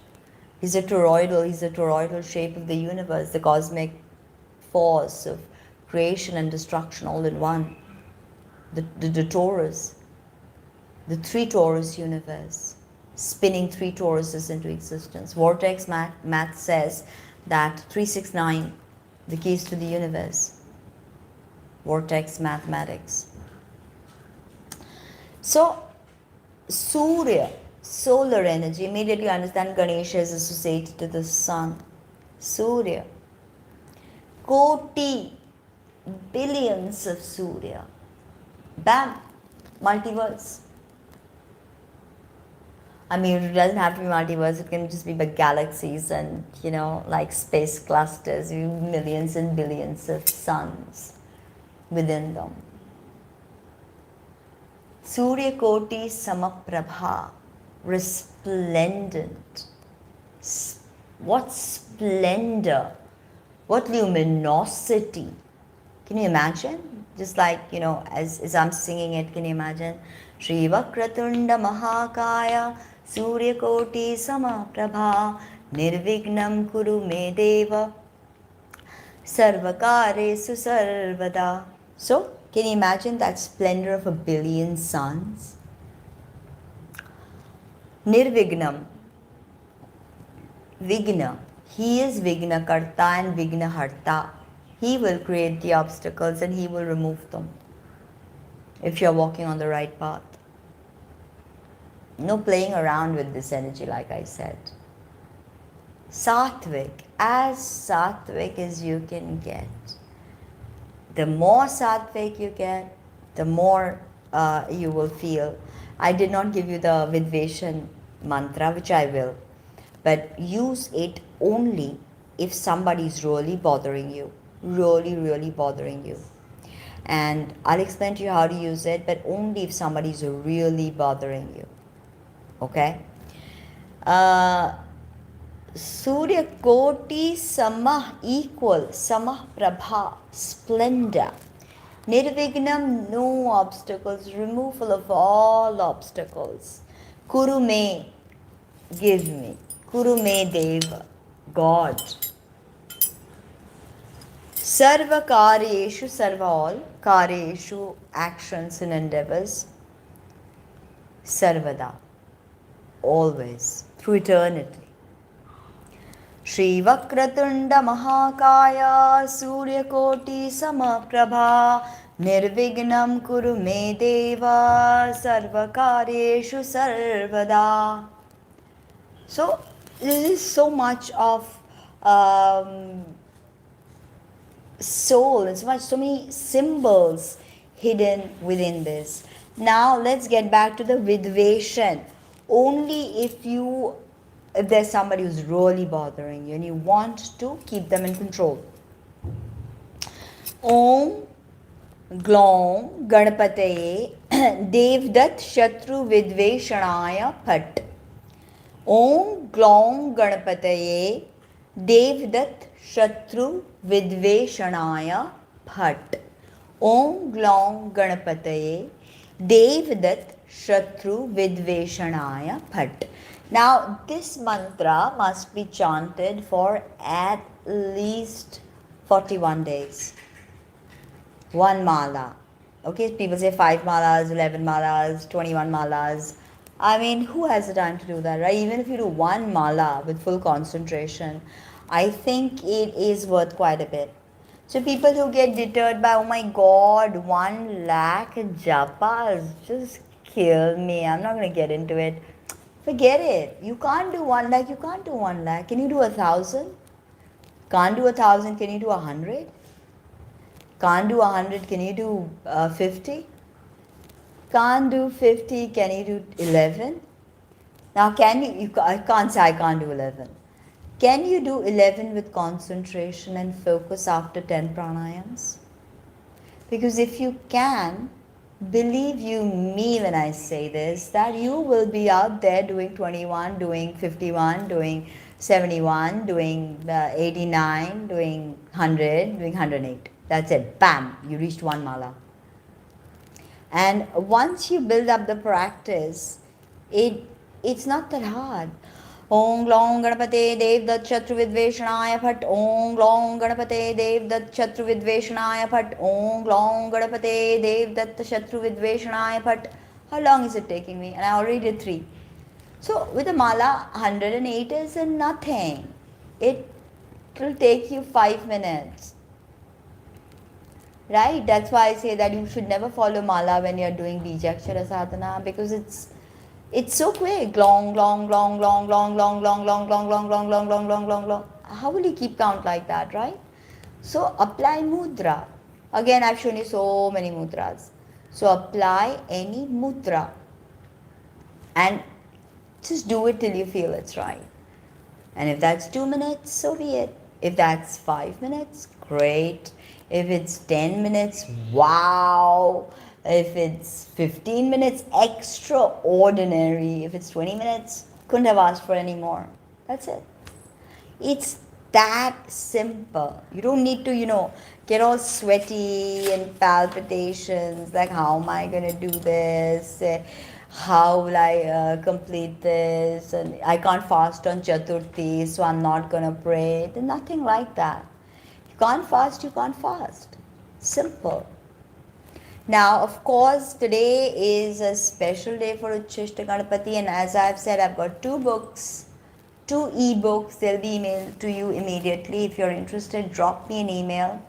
He's a toroidal shape of the universe, the cosmic force of creation and destruction all in one. The torus. The three torus universe, spinning three toruses into existence. Vortex math says that 369, the keys to the universe. Vortex mathematics. So, Surya, solar energy, immediately understand Ganesha is associated to the sun. Surya. Koti, billions of Surya. Bam, multiverse. I mean, it doesn't have to be multiverse, it can just be by galaxies and, like space clusters, millions and billions of suns within them. Surya Koti Samaprabha, resplendent. What splendor, what luminosity. Can you imagine? Just like, as I'm singing it, can you imagine? Shri Vakratunda Mahakaya Surya Koti Samaprabha Nirvignam Kuru Me Deva Sarvakaresu Sarvada. So, can you imagine that splendor of a billion suns? Nirvignam, Vigna. He is Vigna Karta and Vigna Harta. He will create the obstacles and he will remove them. if you're walking on the right path. No playing around with this energy, like I said. Sattvic, as sattvic as you can get. The more sattvic you get, the more you will feel. I did not give you the Vidveshan mantra, which I will, but use it only if somebody is really bothering you, really bothering you. And I'll explain to you how to use it, but only if somebody is really bothering you. Okay? Surya Koti Samah equal, Samah Prabha, splendor. Nirvignam, no obstacles, removal of all obstacles. Kuru me, give me. Kuru me Deva, God. Sarva karyeshu, sarva all, karyeshu, actions and endeavors. Sarvada, always, through eternity. Shri Vakratunda Mahakaya Surya Koti Samaprabha Nirvignam Kuru Me Deva Sarvakaryeshu Sarvada. So this is so much of soul, and so many symbols hidden within this. Now let's get back to the Vidveshan. Only if there's somebody who's really bothering you and you want to keep them in control. Om Glom Ganapataye Devdat Shatru Vidveshanaya Phat. Om Glom Ganapataye Devdat Shatru Vidveshanaya Phat. Om Glom Ganapataye Devdat Shatru Vidveshanaya Phat. Now, this mantra must be chanted for at least 41 days. One mala. Okay, people say 5 malas, 11 malas, 21 malas. I mean, who has the time to do that, right? Even if you do one mala with full concentration, I think it is worth quite a bit. So people who get deterred by, oh my God, 1 lakh japas just kill me. I'm not going to get into it. Forget it. You can't do 1 lakh. You can't do 1 lakh. Can you do 1,000? Can't do 1,000. Can you do 100? Can't do 100. Can you do 50? Can't do 50. Can you do 11? Now, I can't say I can't do 11. Can you do 11 with concentration and focus after 10 pranayams? Because if you can, believe you me when I say this, that you will be out there doing 21, doing 51, doing 71, doing 89, doing 100, doing 108. That's it. Bam! You reached 1 mala. And once you build up the practice, it's not that hard. Om Glom Ganapate Dev Dat Chatru Vidveshanaya Phat. Om Glom Ganapate Dev Dat Chatru Vidveshanaya Phat. Om Glom Ganapate Dev Dat Chatru Vidveshanaya Phat. How long is it taking me? And I already did 3. So with a mala, 108 is nothing. It will take you 5 minutes. Right? That's why I say that you should never follow mala when you're doing Bijakshara sadhana, because it's so quick. Long. How will you keep count like that, right? So apply mudra. Again, I've shown you so many mudras. So apply any mudra and just do it till you feel it's right. And if that's 2 minutes, so be it. If that's 5 minutes, great. If it's 10 minutes, wow. If it's 15 minutes, extraordinary. If it's 20 minutes, couldn't have asked for any more. That's it. It's that simple. You don't need to, get all sweaty and palpitations, like how am I going to do this? How will I complete this? And I can't fast on Chaturthi, so I'm not going to pray. There's nothing like that. You can't fast, you can't fast. Simple. Now, of course, today is a special day for Uchishta Ganapati, and as I've said, I've got 2 books, 2 e-books. They'll be emailed to you immediately. If you're interested, drop me an email.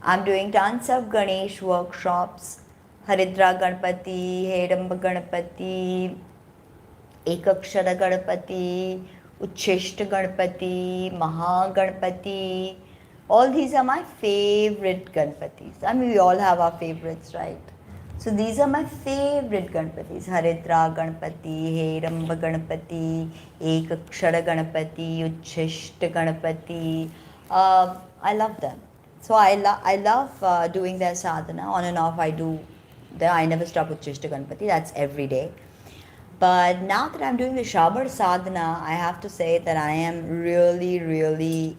I'm doing tons of Ganesh workshops. Haridra Ganpati, Hedamba Ganpati, Ekakshara Ganpati, Uchishta Ganpati, Maha Ganpati. All these are my favorite Ganpatis. I mean, we all have our favorites, right? So these are my favorite Ganpatis. Haridra Ganpati, Hedamba Ganpati, Ekakshara Ganpati, Uchishta Ganpati. I love them. So I love doing their sadhana. On and off I do. I never stop with Chishta Ganpati. That's every day. But now that I'm doing the Shabar sadhana, I have to say that I am really, really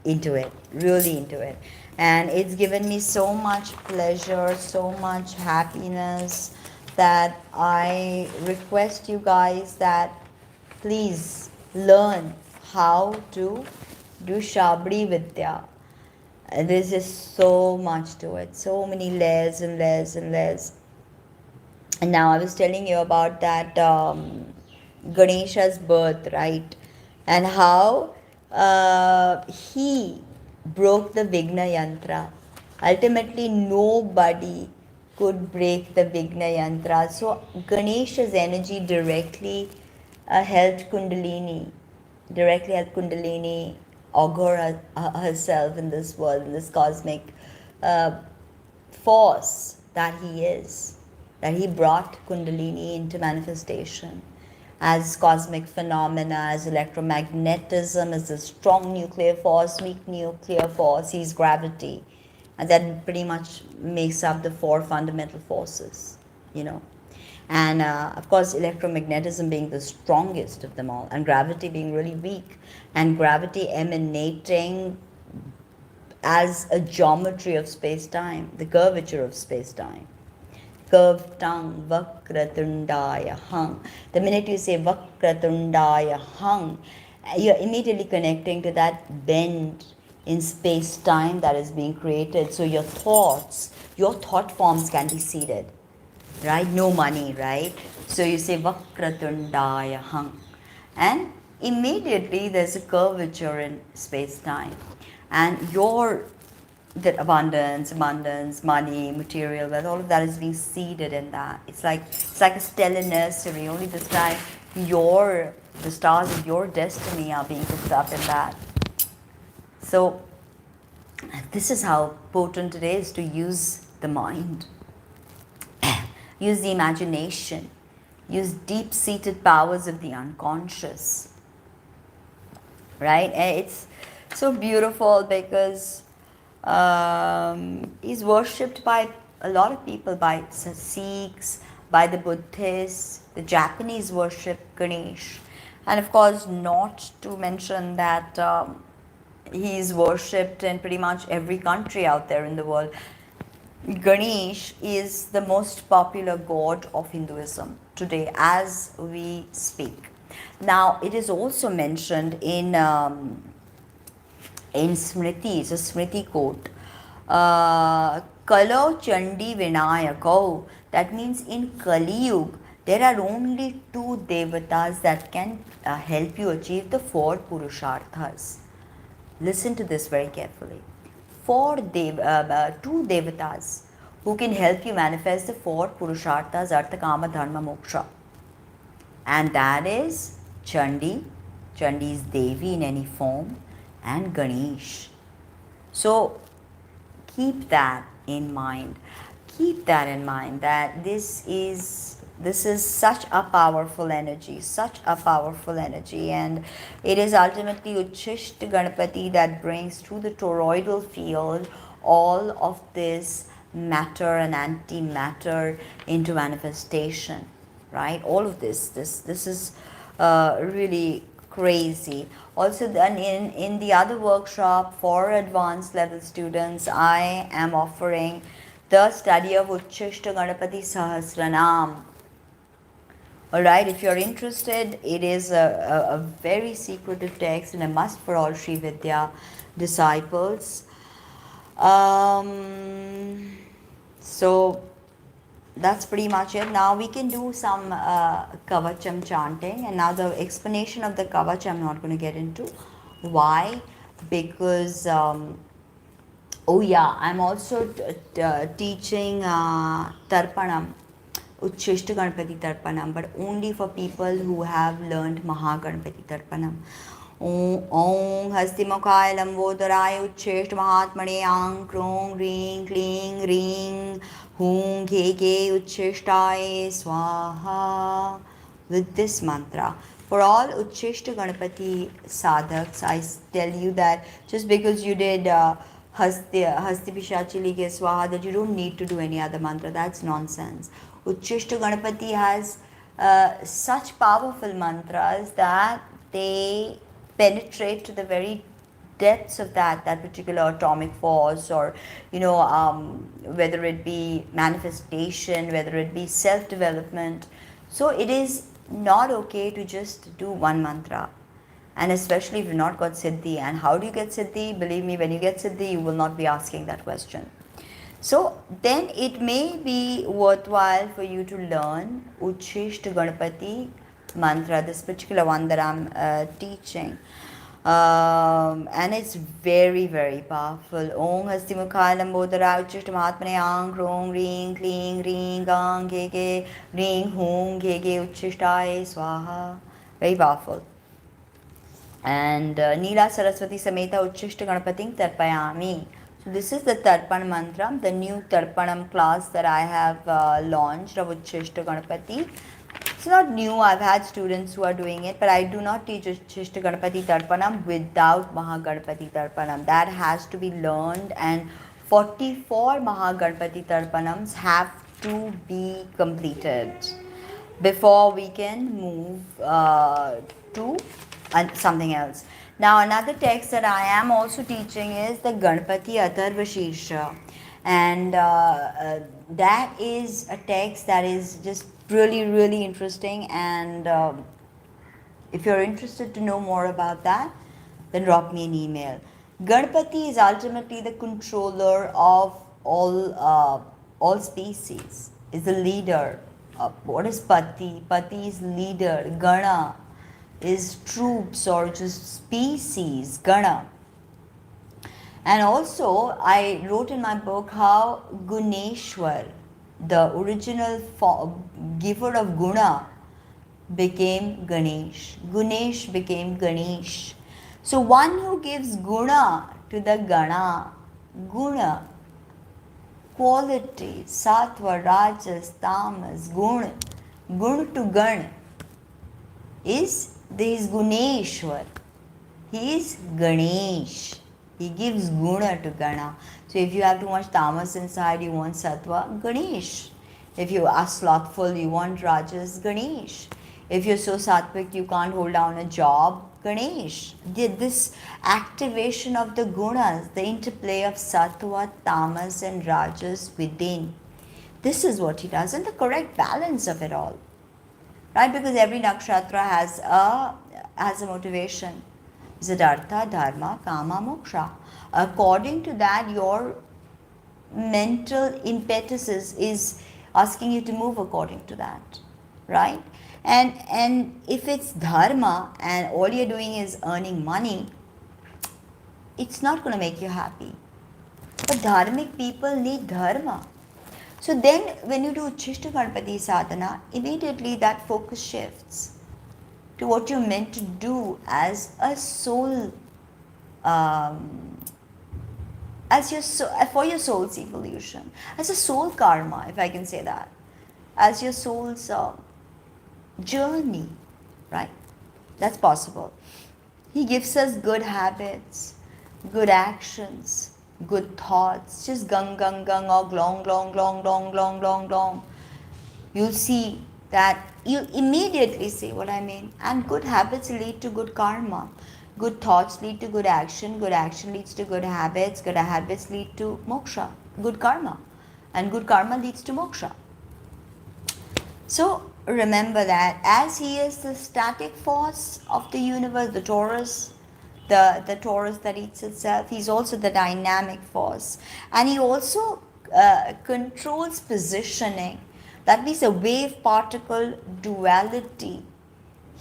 into it. Really into it. And it's given me so much pleasure, so much happiness that I request you guys that please learn how to do Shabri Vidya. There's just so much to it, so many layers and layers and layers. And now I was telling you about that Ganesha's birth, right? And how he broke the Vigna Yantra. Ultimately, nobody could break the Vigna Yantra. So Ganesha's energy directly helped Kundalini, augur herself in this world, in this cosmic uh, force that he is, that he brought Kundalini into manifestation as cosmic phenomena, as electromagnetism, as a strong nuclear force, weak nuclear force, he's gravity. And that pretty much makes up the four fundamental forces, you know. And of course, electromagnetism being the strongest of them all, and gravity being really weak, and gravity emanating as a geometry of space-time, the curvature of space-time. Curved tongue, vakratundaya hung. The minute you say vakratundaya hung, you're immediately connecting to that bend in space-time that is being created. So your thoughts, your thought forms can be seated, right? No money, right? So you say vakratundaya hung. And immediately there's a curvature in space-time. And that abundance, money, material wealth, all of that is being seeded in that. It's like a stellar nursery. Only this time, the stars of your destiny are being cooked up in that. So this is how potent it is to use the mind, use the imagination, use deep-seated powers of the unconscious. Right? And it's so beautiful because he's worshipped by a lot of people, by Sikhs, by the Buddhists. The Japanese worship Ganesh. And of course, not to mention that he's worshipped in pretty much every country out there in the world. Ganesh is the most popular god of Hinduism today as we speak. Now, it is also mentioned in Smriti, it's a Smriti quote. Kalo Chandi Vinayako. That means in Kali Yuga, there are only two devatas that can help you achieve the four purushartas. Listen to this very carefully. Two devatas who can help you manifest the four purushartas, artha, kama, dharma, moksha. And that is Chandi. Chandi is Devi in any form, and Ganesh. So keep that in mind. Keep that in mind that this is such a powerful energy, and it is ultimately Uchishta Ganpati that brings through the toroidal field all of this matter and antimatter into manifestation, right? All of this is really crazy. Also, then in the other workshop for advanced level students, I am offering the study of Uchishta Ganapati Sahasranam. Alright, if you're interested, it is a very secretive text and a must for all Sri Vidya disciples. So that's pretty much it. Now we can do some Kavacham chanting, and now the explanation of the Kavacham I'm not going to get into. Why? Because Oh yeah, I'm also teaching Tarpanam, Uchishta Ganpati Tarpanam, but only for people who have learned Mahaganpati Tarpanam. Om Hastimokaya Lambodharaya Uchishta Mahatmane Ang Krong Ring Kling Ring Hung Ge Uchishtaye Swaha. With this mantra, for all Uchishta Ganapati sadhaks, I tell you that just because you did Hasti Pishachili Ke Swaha, that you don't need to do any other mantra. That's nonsense. Uchishta Ganapati has such powerful mantras that they penetrate to the very depths of that particular atomic force, or whether it be manifestation, whether it be self-development. So it is not okay to just do one mantra, and especially if you've not got siddhi. And how do you get siddhi? Believe me, when you get siddhi, you will not be asking that question. So then it may be worthwhile for you to learn Uchishta Ganapati mantra, this particular one that I'm teaching. And it's very, very powerful. Om Hasti Mukhaya Lambodara Uchishta Mahatmane Ang Krong Ring Kling Ring Gang Ge Ring Hung Ge Uchishtaye Swaha. Very powerful. And Neela Saraswati Sameta Uchishta Ganapating Tarpayami. So this is the Tarpan mantra, the new Tarpanam class that I have launched of Uchishta Ganapati. It's not new, I've had students who are doing it, but I do not teach Uchishta Ganapati Tarpanam without Mahaganpati Tarpanam. That has to be learned, and 44 Mahaganpati Tarpanams have to be completed before we can move to something else. Now another text that I am also teaching is the Ganpati Atharvashirsha, and that is a text that is just really, really interesting. And if you're interested to know more about that, then drop me an email. Ganpati is ultimately the controller of all species, is the leader. What is Pati? Pati is leader. Gana is troops or just species, Gana. And also, I wrote in my book how Guneshwar, the original giver of Guna, became Ganesh. Ganesh became Ganesh. So one who gives Guna to the Gana, Guna, quality, Sattva, Rajas, Tamas, Gun to Gan, is Guneshwar. He is Ganesh. He gives Guna to Gana. So if you have too much tamas inside, you want sattva, Ganesh. If you are slothful, you want rajas, Ganesh. If you're so sattvic you can't hold down a job, Ganesh. This activation of the gunas, the interplay of sattva, tamas and rajas within, this is what he does, and the correct balance of it all. Right? Because every nakshatra has a motivation. Siddhartha, Dharma, Kama, Moksha. According to that, your mental impetus is asking you to move according to that, right? And if it's Dharma and all you're doing is earning money, it's not going to make you happy. But dharmic people need Dharma. So then when you do Uchishta Ganpati sadhana, immediately that focus shifts to what you're meant to do as a soul, for your soul's evolution, as a soul karma, if I can say that, as your soul's journey, right? That's possible. He gives us good habits, good actions, good thoughts, just gung, gung, gung, or glong, glong, glong, glong, glong, glong, glong. You'll see that you immediately see what I mean. And good habits lead to good karma. Good thoughts lead to good action leads to good habits lead to moksha, good karma. And good karma leads to moksha. So remember that as he is the static force of the universe, the torus, the torus that eats itself, he's also the dynamic force. And he also controls positioning. That means a wave-particle duality.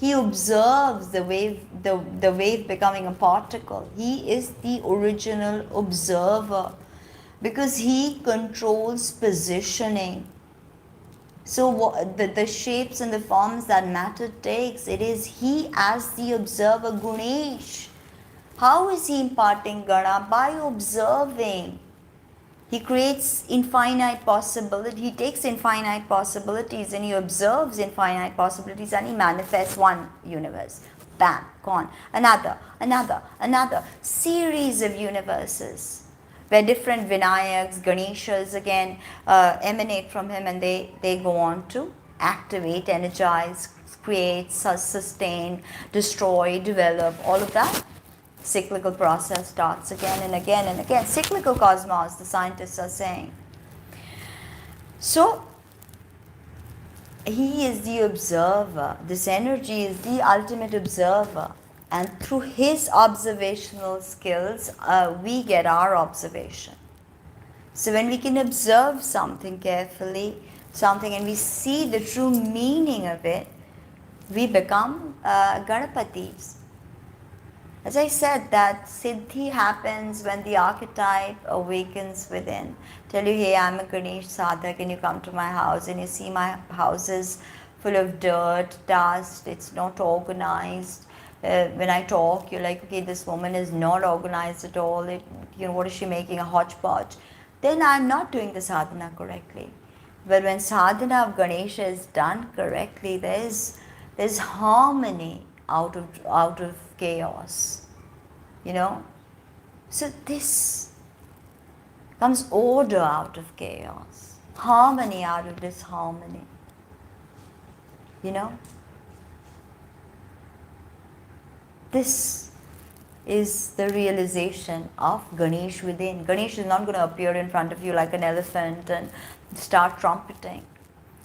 He observes the wave becoming a particle. He is the original observer. because he controls positioning. So the shapes and the forms that matter takes, it is he as the observer, Ganesh. How is he imparting Gana? By observing. He creates infinite possibility. He takes infinite possibilities and he observes infinite possibilities and he manifests one universe. Bam, gone. Another. Series of universes where different Vinayaks, Ganeshas again emanate from him, and they go on to activate, energize, create, sustain, destroy, develop, all of that. Cyclical process starts again and again and again. Cyclical cosmos, the scientists are saying. So, he is the observer. This energy is the ultimate observer. And through his observational skills, we get our observation. So when we can observe something carefully, and we see the true meaning of it, we become Ganapatis. As I said, that Siddhi happens when the archetype awakens within. Tell you, hey, I'm a Ganesh sadhak, can you come to my house? And you see my house is full of dirt, dust, it's not organized. When I talk, you're like, okay, this woman is not organized at all. What is she making, a hodgepodge? Then I'm not doing the sadhana correctly. But when sadhana of Ganesha is done correctly, there's harmony out of chaos. So this comes order out of chaos, harmony out of disharmony. This is the realization of Ganesh within. Ganesh is not going to appear in front of you like an elephant and start trumpeting.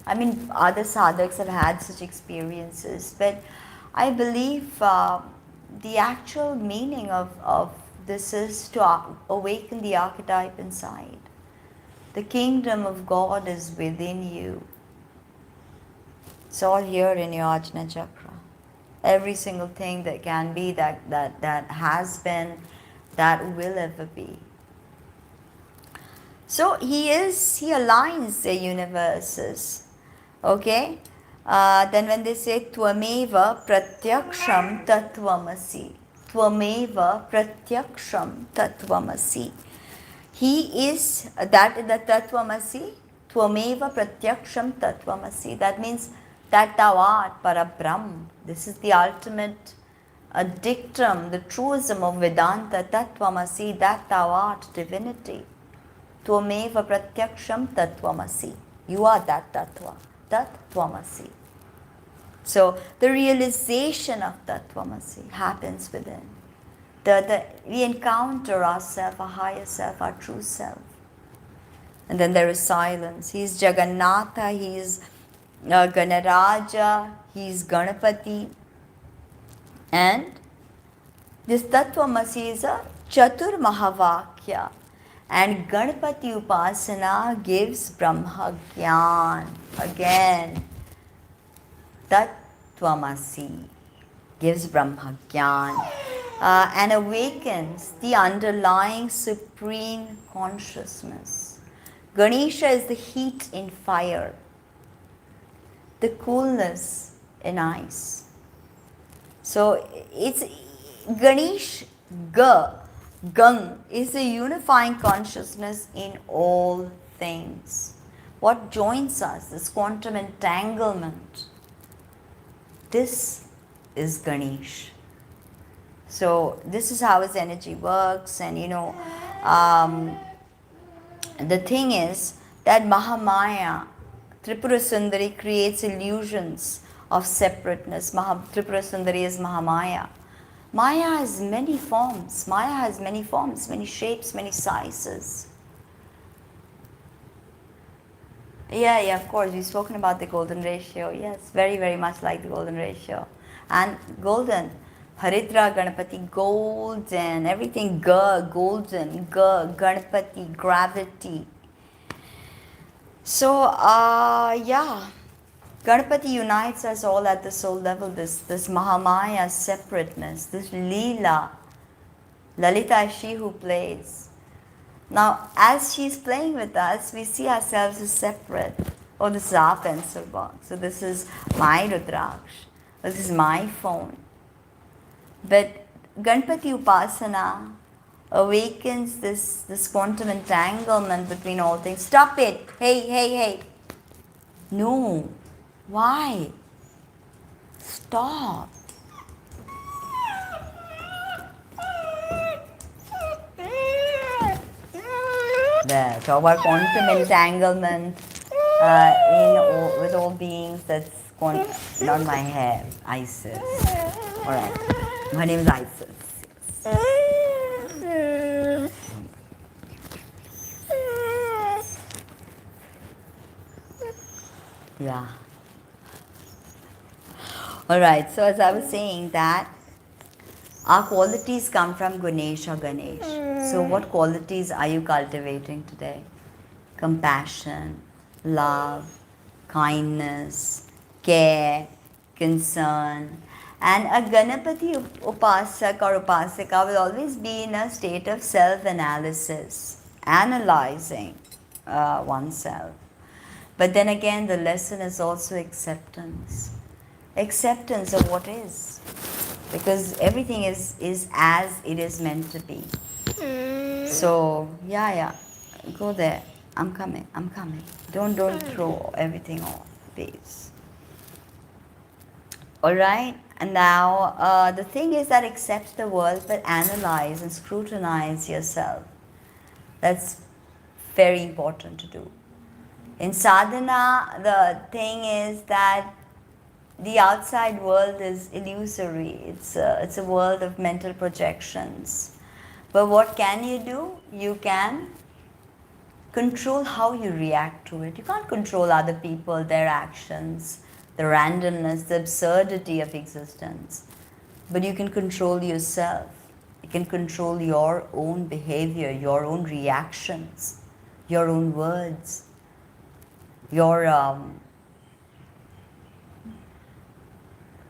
I mean, other sadhaks have had such experiences, but I believe the actual meaning of this is to awaken the archetype inside. The kingdom of God is within you. It's all here in your Ajna Chakra. Every single thing that can be, that has been, that will ever be. So he aligns the universes. Okay? Then when they say Tvameva Pratyaksham Tatvamasi. Tvameva Pratyaksham Tatvamasi. He is that the Tatvamasi. Tvameva Pratyaksham Tatvamasi. That means that thou art Parabrahm. This is the ultimate dictum, the truism of Vedanta. Tatvamasi, that thou art divinity. Tvameva Pratyaksham Tatvamasi. You are that Tattva. Tatvamasi. So the realization of Tatvamasi happens within. We encounter ourself, our higher self, our true self. And then there is silence. He is Jagannatha, he is Ganaraja, he is Ganapati. And this Tatvamasi is a Chatur Mahavakya. And Ganapati Upasana gives Brahma Gyan. Again, Tatvamasi gives Brahma Gyan and awakens the underlying supreme consciousness. Ganesha is the heat in fire, the coolness in ice. So it's Ganesh, Gang is a unifying consciousness in all things. What joins us, this quantum entanglement, this is Ganesh. So this is how his energy works, and the thing is that Mahamaya, Tripura Sundari, creates illusions of separateness. Tripura Sundari is Mahamaya. Maya has many forms. Many shapes, many sizes. Yeah, of course. We've spoken about the golden ratio. Yes, very, very much like the golden ratio. And golden, Haritra Ganapati, golden, everything golden, Ganapati, gravity. So, Ganapati unites us all at the soul level, this Mahamaya separateness, this Leela. Lalita is she who plays. Now, as she's playing with us, we see ourselves as separate. Oh, this is our pencil box. So this is my Rudraksh. This is my phone. But Ganpati Upasana awakens this quantum entanglement between all things. Stop it! Hey, hey, hey! No. Why? Stop. There. Talk about quantum entanglement with all beings. That's not my hair. Isis. Alright. Her name is Isis. Yeah. Alright, so as I was saying that our qualities come from Ganesha, Ganesh. So what qualities are you cultivating today? Compassion, love, kindness, care, concern. And a Ganapati Upasak or Upasika will always be in a state of self-analysis, analyzing oneself. But then again, the lesson is also acceptance. Acceptance of what is. Because everything is as it is meant to be. So, yeah. Go there. I'm coming. Don't throw everything off, please. Alright? And now, the thing is that accept the world, but analyze and scrutinize yourself. That's very important to do. In sadhana, the thing is that the outside world is illusory. It's a world of mental projections. But what can you do? You can control how you react to it. You can't control other people, their actions, the randomness, the absurdity of existence. But you can control yourself. You can control your own behavior, your own reactions, your own words, your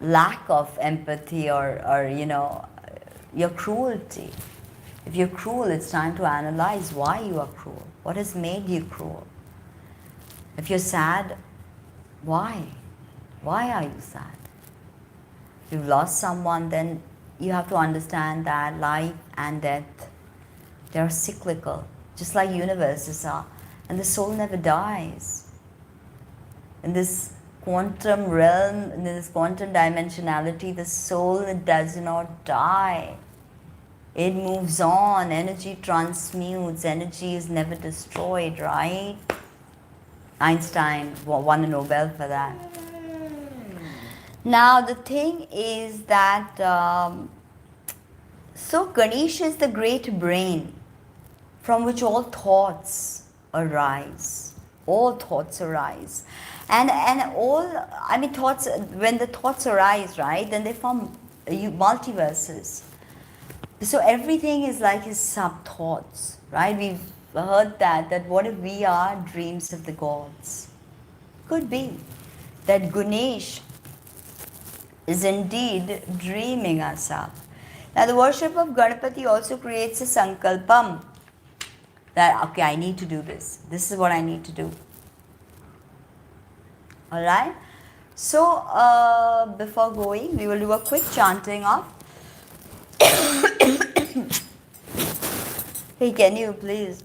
lack of empathy or your cruelty. If you're cruel, it's time to analyze why you are cruel. What has made you cruel? If you're sad, why? Why are you sad? If you've lost someone, then you have to understand that life and death, they are cyclical, just like universes are. And the soul never dies. In this quantum realm, in this quantum dimensionality, the soul does not die. It moves on, energy transmutes, energy is never destroyed, right? Einstein won a Nobel for that. Now the thing is that, so Ganesha is the great brain from which all thoughts arise. All thoughts arise. And thoughts, when the thoughts arise, right, then they form multiverses. So everything is like his sub-thoughts, right? We've heard that what if we are dreams of the gods? Could be that Ganesh is indeed dreaming us up. Now the worship of Ganapati also creates a sankalpam that, okay, I need to do this. This is what I need to do. Alright? So, before going, we will do a quick chanting of hey, can you please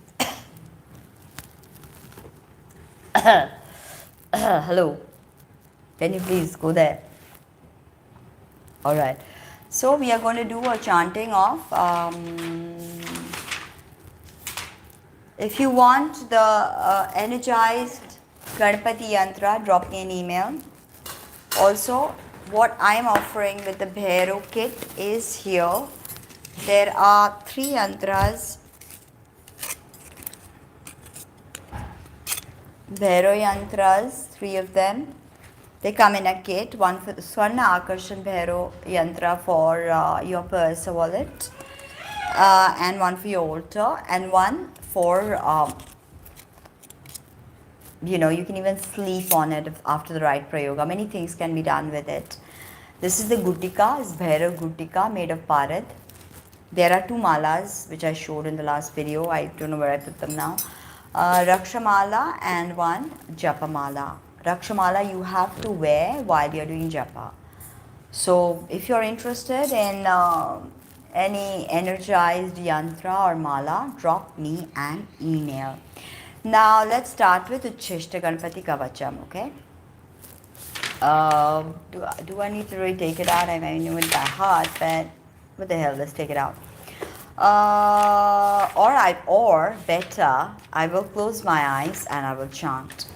hello, can you please go there? Alright, so we are going to do a chanting of if you want the energized Ganapati yantra, drop me an email. Also, what I am offering with the Bhairo kit is here. There are 3 yantras. Bhairo yantras, 3 of them. They come in a kit. One for the Swarna Akarshan Bhairo yantra for your purse or wallet, and one for your altar, and one for you can even sleep on it after the right prayoga. Many things can be done with it. This is the Gutika, it's Bhairav Gutika made of Parad. There are two malas which I showed in the last video. I don't know where I put them now. Rakshamala and one Japamala. Rakshamala you have to wear while you're doing Japa. So if you're interested in any energized yantra or mala, drop me an email. Now let's start with Uchishta Ganpati Kavacham, okay? Do I need to really take it out? I mean, I knew it by heart, but what the hell, let's take it out. Or better, I will close my eyes and I will chant.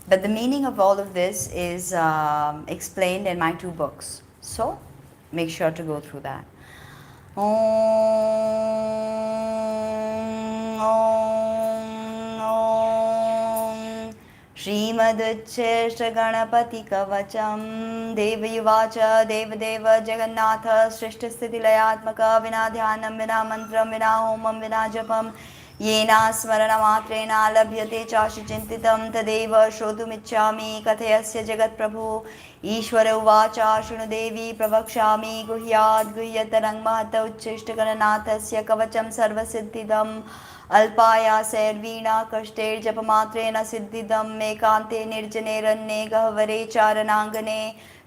But the meaning of all of this is explained in my two books. So make sure to go through that. Om, Om, Om. Srimad-Uchishta Ganapati Kavacham Devayuvacha Devadeva Jagannatha Srishta Sthiti Layatmaka Vina Dhyanam Vina Mantram Vina Homam Vina Japam Yena Smarana Matrena Labhyate Chashi Chintitam Tadeva Shrotumichami Kathayasya Jagat Prabhu Ishvara Uvacha Shrunudevi Pravakshami Guhyad Guhyatarang Mahata Uchishta Gananathasya Kavacham Sarvasiddhidam अल्पाया सैर्वीणा कष्टेर जपमात्रेण सिद्धिदं मेकान्ते निर्जने रण्ये गह्वरे चारणाङ्गने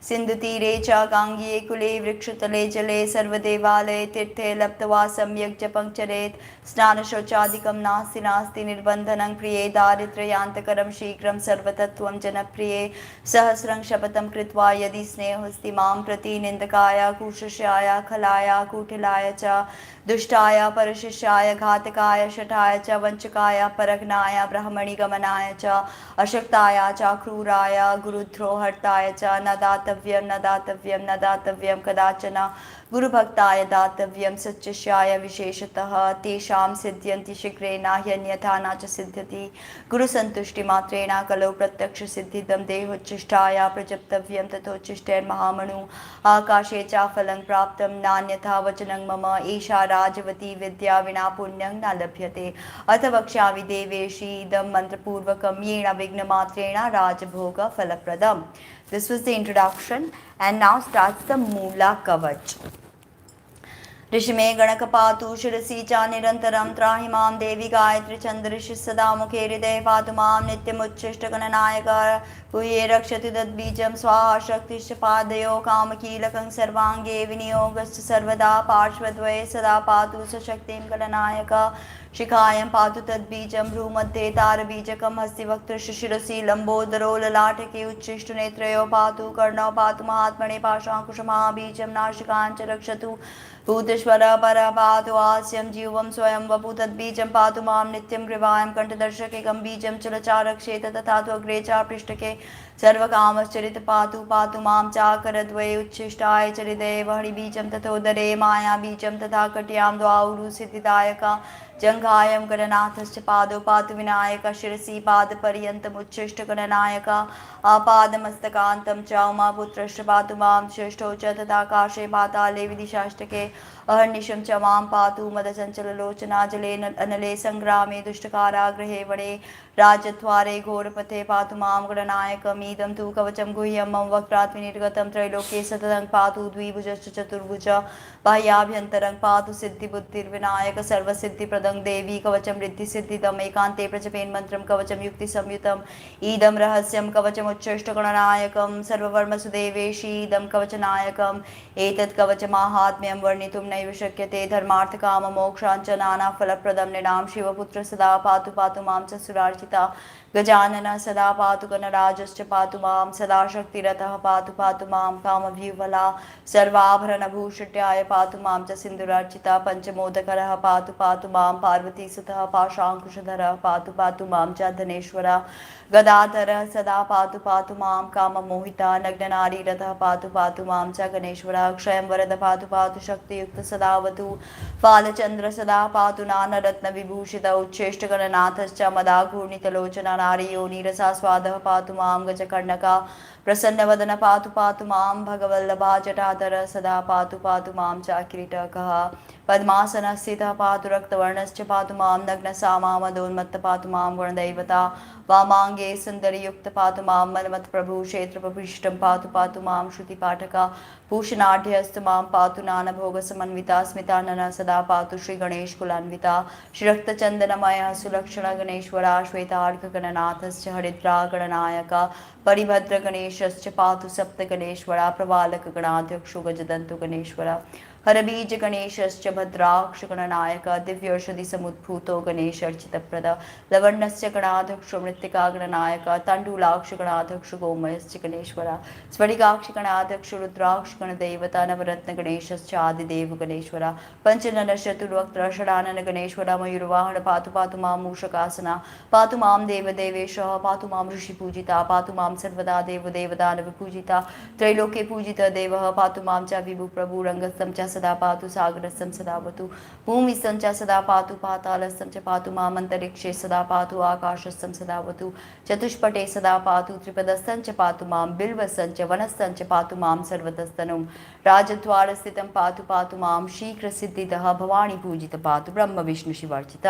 सिन्धुतीरे च गाङ्ग्ये कुले वृक्षतले जले सर्वदेवालये तीर्थे लप्त्वा सम्यक् जपं चरेत् स्नानशौचादिकं नास्ति नास्ति निर्बन्धनं प्रिये दारिद्र्यान्तकरं शीघ्रं सर्वतत्त्वं जनप्रिये सहस्रं शपथं कृत्वा यदि स्नेहोऽस्ति मां प्रति निन्दकाय कुशस्याय खलाय कुटिलाय च दुष्टाय परशिष्याय घातकाय शठाय च वंचकाय परघ्नाय ब्राह्मणी गमनाय च अशक्ताय च क्रूराय गुरुद्रोहर्ताय च न दातव्यं न दातव्यं कदाचन गुरुभक्ताय दातव्यं सच्चिष्याय विशेषतः तेषां सिद्ध्यन्ति शीघ्रेण ह्यन्यथा न च सिद्ध्यति गुरुसन्तुष्टिमात्रेण कलौ प्रत्यक्षसिद्धिदं देहोच्चिष्टाय प्रजप्तव्यं तथोच्चिष्टैर्महामनु आकाशे च फलं प्राप्तं नान्यथा वचनं मम एषा राजवती विद्या विना पुण्यं न लभ्यते अथ वक्ष्यामि देवेशी इदं मन्त्रपूर्वकं येन विघ्नमात्रेण राजभोगफलप्रदम्. This was the introduction, and now starts the Mula Kavach. ऋषिमे गणकपातु शिरसि च निरन्तरं त्राहि मां देवी गायत्री चन्द्रऋषि सदा मुखे हृदये पातु मां नित्यमुच्छिष्टगणनायक गुह्ये रक्षति तद्बीजं स्वाहा शक्तिश्च पादयो कामकीलकं सर्वाङ्गे विनियोगश्च सर्वदा पार्श्वद्वये सदा पातु सशक्तिं गणनायक शिखायं पातु तद्बीजं भ्रूमध्ये तारबीजकं हस्तिवक्त्रस्य शिरसि लम्बोदरो ललाटके उच्छिष्टनेत्रयो पातु कर्णौ पातु महात्मने पाशाङ्कुशमहाबीजं नासिकाञ्च रक्षतु भूतेश्वर पर पातु हास्यं जीवं स्वयं वपु तद्बीजं पातु मां नित्यं ग्रीवायं कण्ठदर्शकेकं बीजं चलचारक्षेत तथा तु अग्रे च पृष्ठके सर्वकामश्चरित पातु पातु मां चाकरद्वये उच्छिष्टाय च हृदये वह्निबीजं तथोदरे मायाबीजं तथा कट्यां द्वाउरु सिद्धिदायका जङ्घायं गणनाथश्च पादौ पातु विनायक शिरसि पादपर्यन्तमुच्छिष्टगणनायक आपादमस्तकान्तं च उमापुत्रश्च पातु मां श्रेष्ठौ च तथाकाशे पाताले विदिशाष्टके अहर्निशं च मां पातु मदचञ्चललोचना जले अनले सङ्ग्रामे दुष्टकारागृहे वणे राजद्वारे घोरपथे पातु मां गणनायकमीदं तु कवचं गुह्यं मम वक्त्रात् विनिर्गतं त्रैलोक्ये सततं पातु द्विभुजश्च चतुर्भुज बाह्याभ्यन्तरं पातु सिद्धिबुद्धिर्विनायक सर्वसिद्धिप्रदं देवी कवचं रिद्धिसिद्धिदम् एकान्ते प्रजपेन् मन्त्रं कवचं युक्तिसंयुतम् इदं रहस्यं कवचमुच्छिष्टगणनायकं सर्ववर्मसु देवेशी इदं कवचनायकम् एतत् कवचमाहात्म्यं वर्णितुं नैव शक्यते धर्मार्थकाममोक्षाञ्च नानाफलप्रदं नृणां शिवपुत्र सदा पातु पातु मां च सुरार्चिता गजानन सदा पातु गणराजश्च पातु मां सदा शक्तिरतः पातु पातु मां कामव्यूहला सर्वाभरणभूषित्याय पातु मां च सिन्दूरार्चिता पञ्चमोदकरः पातु पातु मां पार्वतीसुतः पाशाङ्कुशधरः पातु पातु मां च धनेश्वरः गदाधरः सदा पातु मां काममोहिता नग्ननारीरथः पातु मां च गणेश्वरः क्षयं वरद पातु शक्तियुक्त सदावतु बालचन्द्र सदा पातु नानरत्नविभूषित उच्छेष्टगणनाथश्च मदाघूर्णितलोचना नारीयो नीरसा स्वादः पातु मां गजकर्णका प्रसन्नवदन पातु मां भगवल्लभा जटाधर सदा पातु मां च किरीटकः Padmasana Sita Patu Raktavarnascha Patu Mam Nagna Sama Madonmatta Patu Mam Gurandaivata Vamange Sundari Yukta Patu Mam Manamat Prabhu Kshetra Papishtam Patu Patu Mam Shruti Pataka Bhushanadhyastu Mam Patu Nana Bhoga Samanvita Smitanana Sada Patu Shri Ganesh Kulanvita Shrakta Chandanamaya Sulakshana Ganeshwara Shweta Arka Gananathascha Haridra Gananayaka Paribhadra Ganeshascha Patu Sapta Ganeshwara Pravalaka Ganadhyakshu Gajadantu Ganeshwara हरबीज गणेशश्च भद्राक्ष Gananayak दिव्यौषधि समुद्भूतो Ganesh अर्चितप्रद लवण्यस्य गणाध्यक्ष मृत्तिका गणनायक तण्डुलाक्ष गणाध्यक्ष गोमयश्च गणेश्वर स्फटिकाक्ष गणाध्यक्ष रुद्राक्ष गणदेवता नवरत्न गणेशश्च आदिदेव गणेश्वर पंचनन चतुर्वक्त्र षडानन गणेश्वर मयूरवाहन पातु पातु मां मूषकासना पातु मां देवदेवेशः पातु मां ऋषिपूजिता पातु मां सर्वदा देवदेवदानव पूजिता त्रैलोक्ये पूजित देवः पातु मां च विभु प्रभु रङ्गस्थं च सदा पातु सागरस्थं सदावतु भूमिस्थं च सदा पातु पातालस्थं च पातु मामन्तरिक्षे सदा पातु आकाशस्थं सदावतु चतुष्पटे सदा पातु त्रिपदस्थं च पातु मां बिल्वस्थं च वनस्थं च पातु मां सर्वतस्तनुं राजद्वारस्थितं पातु पातु मां शीघ्रसिद्धिदः भवानी पूजित पातु ब्रह्म Vishnu शिवार्चित.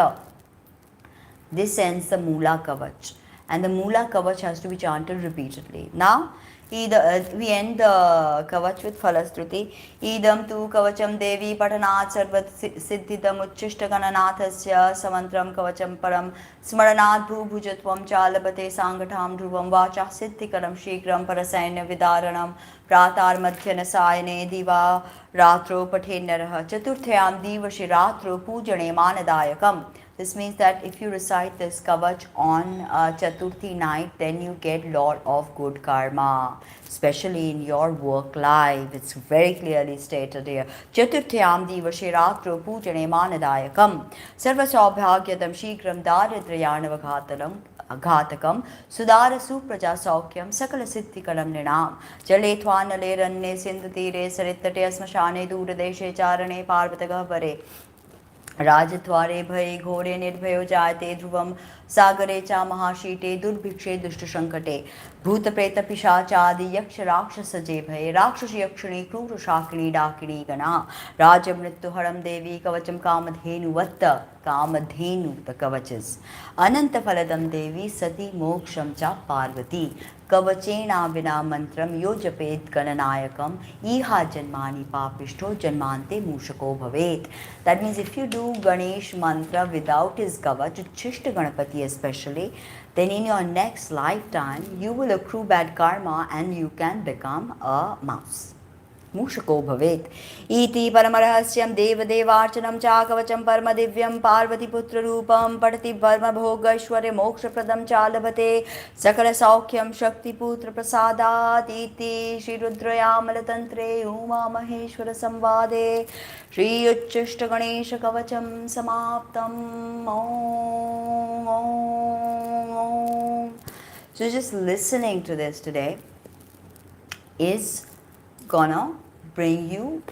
This ends the Mula Kavach, and the Mula Kavach has to be chanted repeatedly. Now, we end the Kavach with Falastruti. Idam tu Kavacham Devi Patanat Sarvat Siddhidam Uchishta Gananathasya Samantram Kavacham Param Smaranat Bhujatvam Chalabate Sangatam Dhruvam Vacha Siddhikaram Shikram Parasayana Vidaranam Pratar Madhyana Sayane Diva Ratro Patenaraha Chaturthayam Divashi Ratro Pujane Manadayakam. This means that if you recite this Kavach on Chaturthi night, then you get lot of good karma, especially in your work life. It's very clearly stated here. Chaturthayam divashe ratro pujane manadayakam sarva saubhagyadam shikram daridrayanava ghatakam sudara supraja saukyam sakala siddhikaram ninam jale thwanale ranne sindhu tire saritate asmashane duradeshe charane parvatagavare राजद्वारे भये घोरे निर्भयो जायते ध्रुवं सागरे च महाशीते दुर्भिक्षे दुष्टसंकटे भूतप्रेत पिशाचादि यक्ष राक्षसजे भये राक्षस यक्षिणी क्रूर शाकिनी डाकिनी गणा राजमृत्युहरं देवी कवचम कामधेनुवत्त Kamdhenu the kavachas anantaphaladam devi sati moksham cha parvati kavachena vina mantram yo japet gananayakam iha janmani papishto janmante mushako bhavet. That means if you do Ganesh mantra without his kavach, Chishta Ganapati especially, then in your next lifetime you will accrue bad karma and you can become a mouse. Mushako bhavet. Iti paramarahasya devadevarchanam cha kavacham parma divyam parvati putra rupam padati parma bhoga ishware moksha pradam cha labhate sakala saukyam shakti putra prasadat. Iti Shri Rudrayamala tantre Uma Maheshwara samvade Shri Uchishta Ganesha Kavacham samaptam. Om, om, om. So just listening to this today is gonna bring you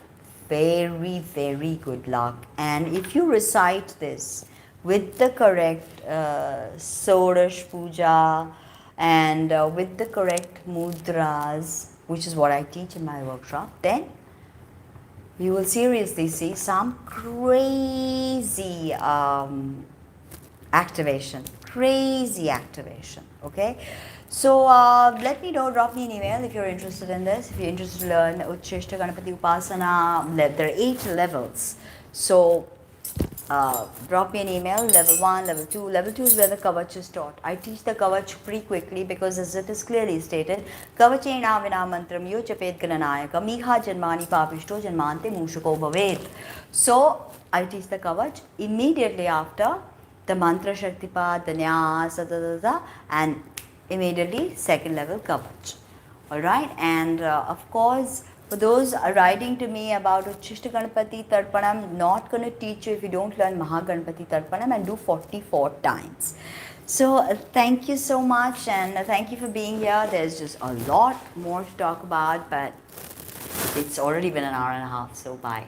very, very good luck. And if you recite this with the correct Sorash Puja and with the correct mudras, which is what I teach in my workshop, then you will seriously see some crazy activation. Crazy activation, okay? So let me know, drop me an email if you're interested in this. If you're interested to learn Uchishta Ganapati Upasana, there are 8 levels. So drop me an email, level 1, level 2. Level 2 is where the Kavach is taught. I teach the Kavach pretty quickly because as it is clearly stated, Kavachena vina mantram yo chapet gananayaka miha janmani papishto janmante mushako bhavet. So I teach the Kavach immediately after the mantra Shaktipat, the Nyasa, and immediately second level Kavach. Alright, and of course, for those writing to me about Uchishta Ganapati Tarpanam, I'm not going to teach you if you don't learn Mahaganapati Tarpanam and do 44 times. So thank you so much, and thank you for being here. There's just a lot more to talk about, but it's already been an hour and a half, so bye.